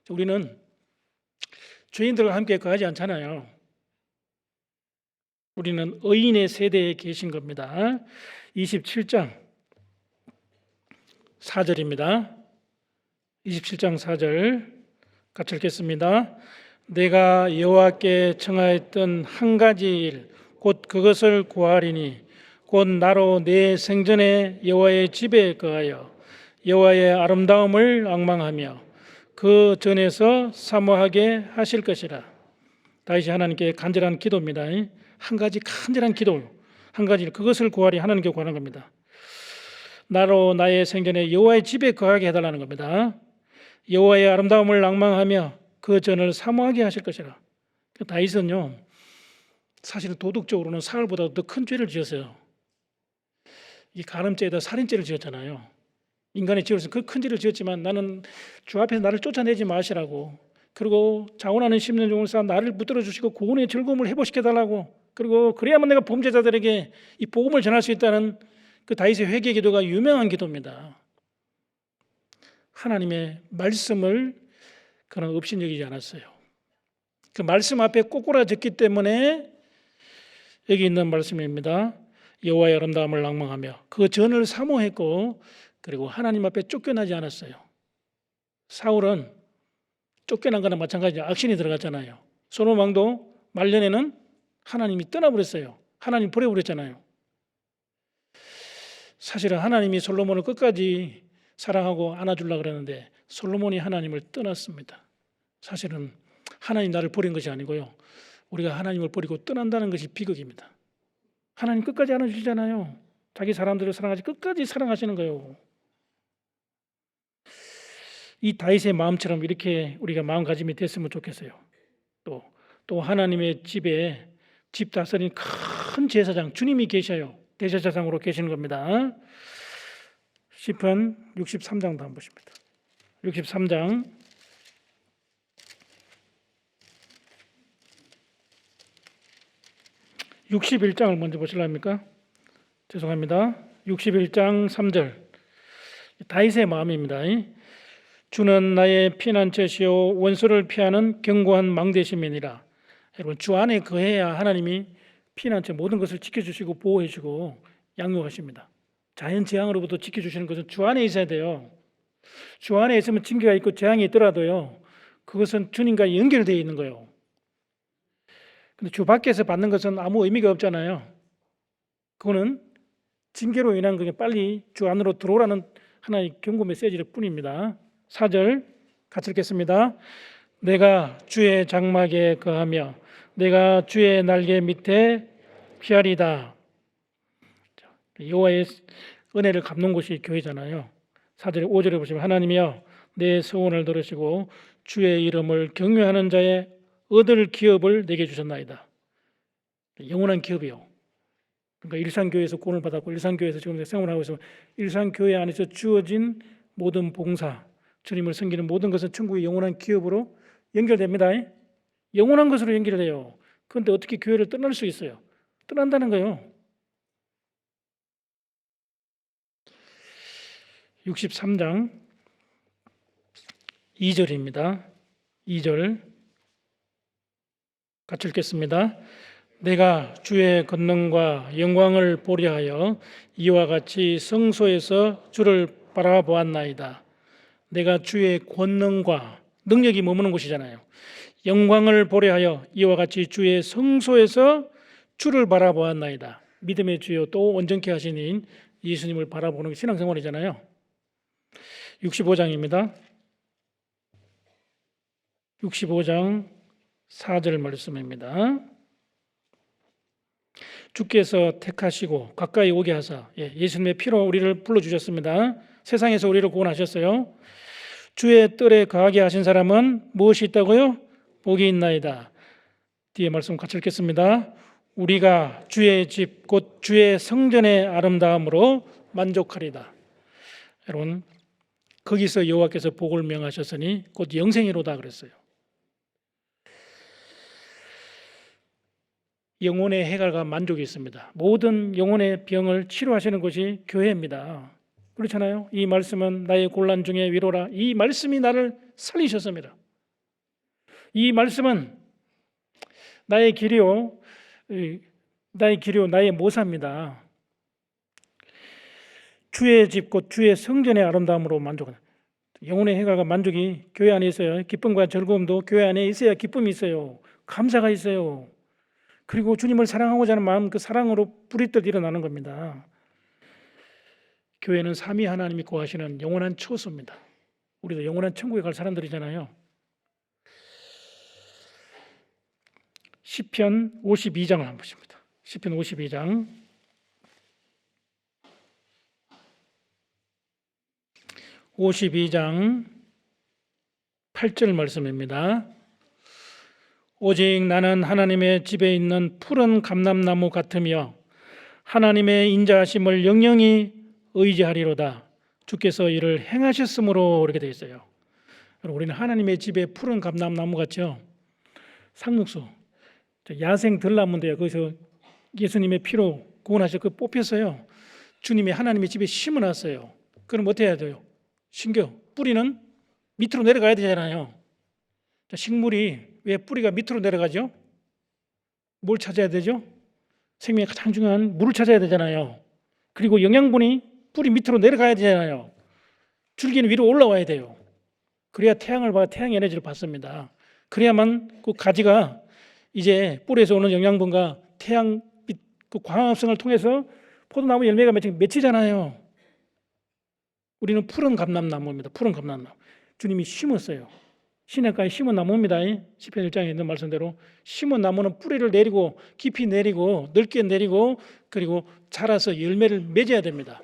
우리는 죄인들과 함께 거하지 않잖아요. 우리는 의인의 세대에 계신 겁니다. 27장 4절입니다. 27장 4절 같이 읽겠습니다. 내가 여호와께 청하였던 한 가지 일, 곧 그것을 구하리니 곧 나로 내 생전에 여호와의 집에 거하여 여호와의 아름다움을 앙망하며 그 전에서 사모하게 하실 것이라. 다윗이 하나님께 간절한 기도입니다. 한 가지 간절한 기도, 한 가지 그것을 구하리 하나님께 구하는 겁니다. 나로 나의 생전에 여호와의 집에 거하게 해달라는 겁니다. 여호와의 아름다움을 낭망하며 그 전을 사모하게 하실 것이라. 다윗은요, 사실은 도덕적으로는 사울보다 더 큰 죄를 지었어요. 이 간음죄에다 살인죄를 지었잖아요. 인간의 죄로서 그 큰 죄를 지었지만 나는 주 앞에서 나를 쫓아내지 마시라고, 그리고 자원하는 심령종을 쌓아 나를 붙들어 주시고 구원의 즐거움을 회복시켜 달라고, 그리고 그래야만 내가 범죄자들에게 이 복음을 전할 수 있다는 그 다윗의 회개 기도가 유명한 기도입니다. 하나님의 말씀을 그는 업신여기지 않았어요. 그 말씀 앞에 꼬꾸라졌기 때문에 여기 있는 말씀입니다. 여호와의 아름다움을 낭망하며 그 전을 사모했고, 그리고 하나님 앞에 쫓겨나지 않았어요. 사울은 쫓겨난 거나 마찬가지로 악신이 들어갔잖아요. 솔로몬 왕도 말년에는 하나님이 떠나버렸어요. 하나님 버려버렸잖아요. 사실은 하나님이 솔로몬을 끝까지 사랑하고 안아주려고 그랬는데 솔로몬이 하나님을 떠났습니다. 사실은 하나님 나를 버린 것이 아니고요, 우리가 하나님을 버리고 떠난다는 것이 비극입니다. 하나님 끝까지 안아주시잖아요. 자기 사람들을 사랑하지 끝까지 사랑하시는 거예요. 이 다윗의 마음처럼 이렇게 우리가 마음가짐이 됐으면 좋겠어요. 또 하나님의 집에 집 다스린 큰 제사장 주님이 계셔요. 대제사장으로 계시는 겁니다. 시편 63장도 한번 보십니다. 63장 61장을 먼저 보실랍니까? 죄송합니다. 61장 3절 다윗의 마음입니다. 주는 나의 피난처시요 원수를 피하는 견고한 망대심이니라. 여러분, 주 안에 거해야 하나님이 피난처 모든 것을 지켜주시고 보호해주고 양육하십니다. 자연 재앙으로부터 지켜주시는 것은 주 안에 있어야 돼요. 주 안에 있으면 징계가 있고 재앙이 있더라도요, 그것은 주님과 연결되어 있는 거예요. 근데 주 밖에서 받는 것은 아무 의미가 없잖아요. 그거는 징계로 인한 그게 빨리 주 안으로 들어오라는 하나의 경고 메시지일 뿐입니다. 4절 같이 읽겠습니다. 내가 주의 장막에 거하며 내가 주의 날개 밑에 피하리다. 여호와의 은혜를 갚는 곳이 교회잖아요. 4절 5절에 보시면 하나님이여 내 소원을 들으시고 주의 이름을 경외하는 자의 얻을 기업을 내게 주셨나이다. 영원한 기업이요. 그러니까 일산교회에서 구원을 받았고 일산교회에서 지금 생활하고 있으면 일산교회 안에서 주어진 모든 봉사, 주님을 섬기는 모든 것은 천국의 영원한 기업으로 연결됩니다. 영원한 것으로 연결돼요. 그런데 어떻게 교회를 떠날 수 있어요? 떠난다는 거예요. 63장 2절입니다. 2절 같이 읽겠습니다. 내가 주의 권능과 영광을 보려 하여 이와 같이 성소에서 주를 바라보았나이다. 내가 주의 권능과 능력이 머무는 곳이잖아요. 영광을 보려 하여 이와 같이 주의 성소에서 주를 바라보았나이다. 믿음의 주여 또 온전케 하시는 예수님을 바라보는 게 신앙생활이잖아요. 65장입니다. 65장 4절 말씀입니다. 주께서 택하시고 가까이 오게 하사 예수님의 피로 우리를 불러주셨습니다. 세상에서 우리를 구원하셨어요. 주의 뜰에 거하게 하신 사람은 무엇이 있다고요? 복이 있나이다. 뒤에 말씀 같이 읽겠습니다. 우리가 주의 집 곧 주의 성전의 아름다움으로 만족하리다. 여러분, 거기서 여호와께서 복을 명하셨으니 곧 영생이로다 그랬어요. 영혼의 해갈과 만족이 있습니다. 모든 영혼의 병을 치료하시는 것이 교회입니다. 그렇잖아요. 이 말씀은 나의 곤란 중에 위로라. 이 말씀이 나를 살리셨습니다. 이 말씀은 나의 길이요, 나의 모사입니다. 주의 집 곧 주의 성전의 아름다움으로 만족하는 영혼의 해갈과 만족이 교회 안에 있어요. 기쁨과 즐거움도 교회 안에 있어야 기쁨이 있어요. 감사가 있어요. 그리고 주님을 사랑하고자 하는 마음, 그 사랑으로 뿌리듯 일어나는 겁니다. 교회는 삼위 하나님이 거하시는 영원한 처소입니다. 우리도 영원한 천국에 갈 사람들이잖아요. 시편 52장을 한번 보십니다. 시편 52장 8절 말씀입니다. 오직 나는 하나님의 집에 있는 푸른 감람나무 같으며 하나님의 인자하심을 영영히 의지하리로다. 주께서 이를 행하셨으므로 이렇게 되어 있어요. 우리는 하나님의 집에 푸른 감람나무 같죠. 상록수 야생 들나무인데요. 거기서 예수님의 피로 구원하셔서 그 뽑혔어요. 주님이 하나님의 집에 심어놨어요. 그럼 어떻게 해야 돼요? 신겨 뿌리는 밑으로 내려가야 되잖아요. 식물이 왜 뿌리가 밑으로 내려가죠? 뭘 찾아야 되죠? 생명의 가장 중요한 물을 찾아야 되잖아요. 그리고 영양분이 뿌리 밑으로 내려가야 되잖아요. 줄기는 위로 올라와야 돼요. 그래야 태양 에너지를 받습니다. 그래야만 그 가지가 이제 뿌리에서 오는 영양분과 태양빛 그 광합성을 통해서 포도나무 열매가 맺히잖아요. 우리는 푸른 감람나무입니다. 푸른 감람나무. 주님이 심었어요. 시냇가에 심은 나무입니다. 시편 1장에 있는 말씀대로 심은 나무는 뿌리를 내리고 깊이 내리고 넓게 내리고 그리고 자라서 열매를 맺어야 됩니다.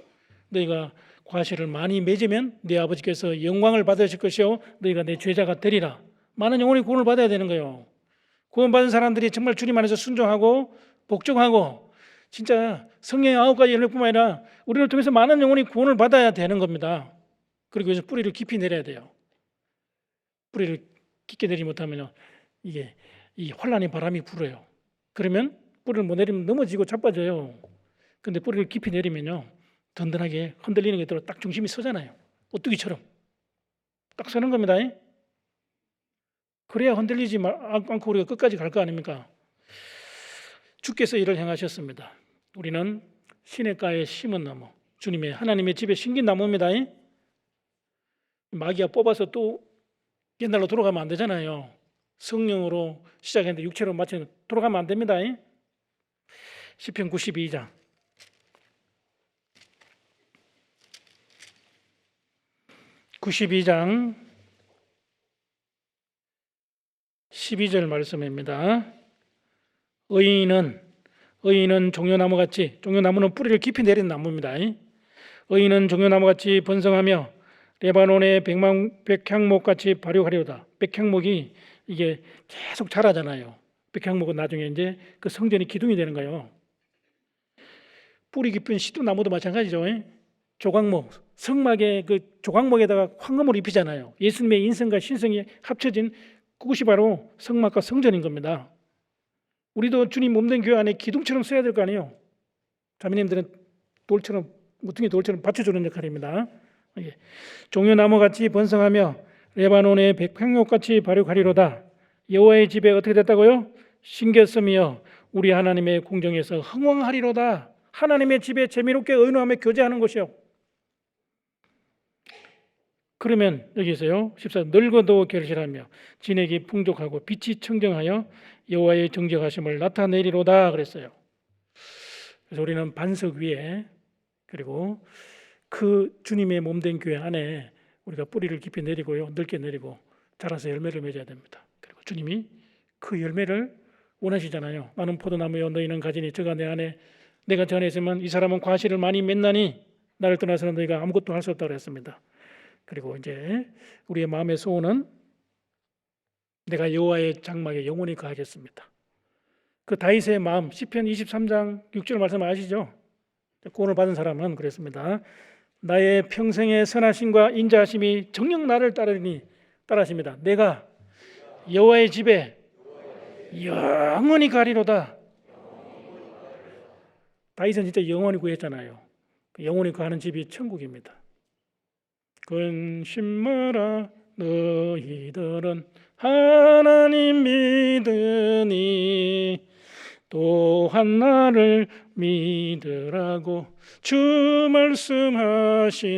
너희가 과실을 많이 맺으면 네 아버지께서 영광을 받으실 것이요 너희가 내 제자가 되리라. 많은 영혼이 구원을 받아야 되는 거예요. 구원받은 사람들이 정말 주님 안에서 순종하고 복종하고 진짜 성령의 9가지 열매뿐만 아니라 우리를 통해서 많은 영혼이 구원을 받아야 되는 겁니다. 그리고 그래서 뿌리를 깊이 내려야 돼요. 뿌리를 깊게 내리지 못하면 이게 이 환란의 바람이 불어요. 그러면 뿌리를 못 내리면 넘어지고 자빠져요. 근데 뿌리를 깊이 내리면요 든든하게 흔들리는 게 들어 딱 중심이 서잖아요. 오뚜기처럼 딱 서는 겁니다. 그래야 흔들리지 않고 우리가 끝까지 갈 거 아닙니까? 주께서 이를 행하셨습니다. 우리는 시냇가에 심은 나무, 주님의 하나님의 집에 심긴 나무입니다. 마귀가 뽑아서 또 옛날로 돌아가면 안 되잖아요. 성령으로 시작했는데 육체로 마치 돌아가면 안 됩니다. 시편 92장 12절 말씀입니다. 의인은 종려나무같이, 종려나무는 뿌리를 깊이 내린 나무입니다. 의인은 종려나무같이 번성하며 레바논의 백향목같이 발육하리로다. 백향목이 이게 계속 자라잖아요. 백향목은 나중에 이제 그 성전이 기둥이 되는 거예요. 뿌리 깊은 시뚜나무도 마찬가지죠. 조각목, 성막의 그 조각목에다가 황금을 입히잖아요. 예수님의 인성과 신성이 합쳐진 그것이 바로 성막과 성전인 겁니다. 우리도 주님 몸된 교회 안에 기둥처럼 서야 될 거 아니에요. 자매님들은 돌처럼 무퉁이 돌처럼 받쳐주는 역할입니다. 종려나무같이 번성하며 레바논의 백향목같이 발육하리로다. 여호와의 집에 어떻게 됐다고요? 심겼으며 우리 하나님의 궁정에서 흥왕하리로다. 하나님의 집에 재미롭게 의논하며 교제하는 곳이요. 그러면 여기서요 14 늙어도 결실하며 진액이 풍족하고 빛이 청정하여 여호와의 정직하심을 나타내리로다 그랬어요. 그래서 우리는 반석 위에 그리고 그 주님의 몸된 교회 안에 우리가 뿌리를 깊이 내리고요, 넓게 내리고 자라서 열매를 맺어야 됩니다. 그리고 주님이 그 열매를 원하시잖아요. 나는 포도나무요, 너희는 가지니 저가 내 안에 내가 저 안에 있으면 이 사람은 과실을 많이 맺나니 나를 떠나서는 너희가 아무것도 할 수 없다고 했습니다. 그리고 이제 우리의 마음의 소원은 내가 여호와의 장막에 영원히 거하겠습니다. 그 다윗의 마음, 시편 23장 6절 말씀 아시죠? 구원을 받은 사람은 그랬습니다. 나의 평생의 선하심과 인자하심이 정녕 나를 따르십니다. 내가 여호와의 집에 영원히 가리로다. 다윗은 진짜 영원히 구했잖아요. 영원히 거하는 집이 천국입니다. 근심 마라 너희들은 하나님 믿으니 또한 나를 믿으라고 주 말씀하신다.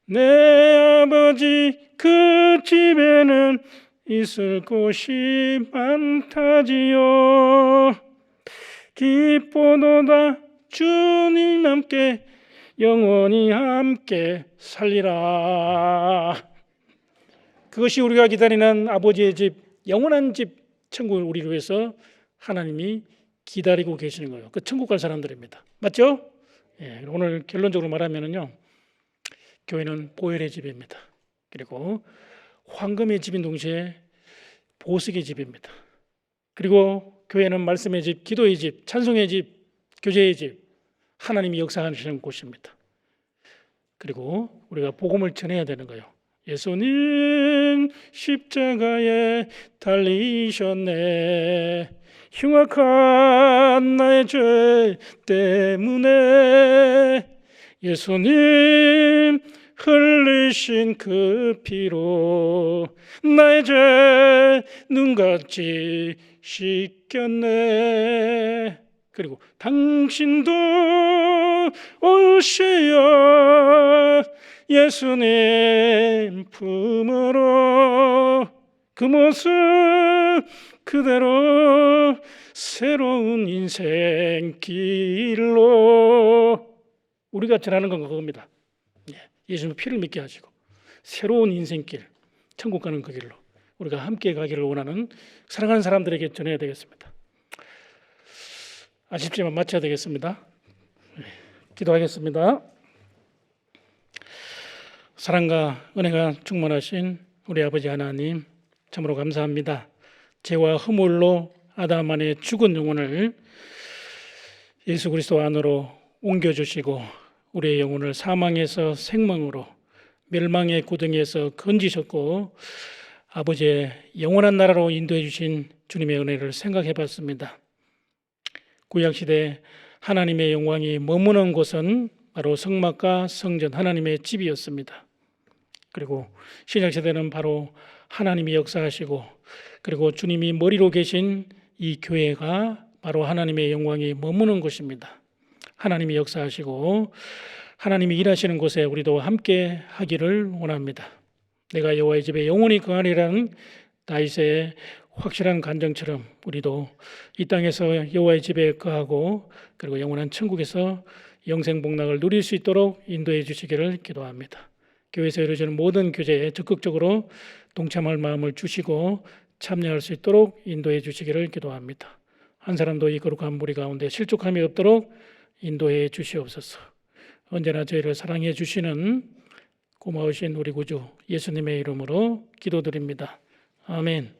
내 아버지 그 집에는 있을 곳이 많다지요. 기뻐도다 주님 함께 영원히 함께 살리라. 그것이 우리가 기다리는 아버지의 집, 영원한 집, 천국을 우리를 위해서 하나님이 기다리고 계시는 거예요. 그 천국 갈 사람들입니다. 맞죠? 예, 오늘 결론적으로 말하면요, 교회는 보혈의 집입니다. 그리고 황금의 집인 동시에 보석의 집입니다. 그리고 교회는 말씀의 집, 기도의 집, 찬송의 집, 교제의 집, 하나님이 역사하시는 곳입니다. 그리고 우리가 복음을 전해야 되는 거예요. 예수님 십자가에 달리셨네. 흉악한 나의 죄 때문에 예수님 흘리신 그 피로 나의 죄 눈같이 씻겼네. 그리고 당신도 오시어 예수님 품으로 그 모습 그대로 새로운 인생길로 우리가 전하는 건 그겁니다. 예수님 피를 믿게 하시고 새로운 인생길, 천국 가는 그 길로 우리가 함께 가기를 원하는 사랑하는 사람들에게 전해야 되겠습니다. 아쉽지만 마쳐야 되겠습니다. 기도하겠습니다. 사랑과 은혜가 충만하신 우리 아버지 하나님, 참으로 감사합니다. 죄와 허물로 아담 안에 죽은 영혼을 예수 그리스도 안으로 옮겨주시고 우리의 영혼을 사망에서 생명으로, 멸망의 구덩이에서 건지셨고 아버지의 영원한 나라로 인도해 주신 주님의 은혜를 생각해 봤습니다. 구약시대 하나님의 영광이 머무는 곳은 바로 성막과 성전, 하나님의 집이었습니다. 그리고 신약시대는 바로 하나님이 역사하시고 그리고 주님이 머리로 계신 이 교회가 바로 하나님의 영광이 머무는 곳입니다. 하나님이 역사하시고 하나님이 일하시는 곳에 우리도 함께 하기를 원합니다. 내가 여호와의 집에 영원히 거하리라는 다윗의 확실한 간정처럼 우리도 이 땅에서 여호와의 집에 거하고 그리고 영원한 천국에서 영생복락을 누릴 수 있도록 인도해 주시기를 기도합니다. 교회에서 이루어지는 모든 교제에 적극적으로 동참할 마음을 주시고 참여할 수 있도록 인도해 주시기를 기도합니다. 한 사람도 이 거룩한 무리 가운데 실족함이 없도록 인도해 주시옵소서. 언제나 저희를 사랑해 주시는 고마우신 우리 구주 예수님의 이름으로 기도드립니다. 아멘.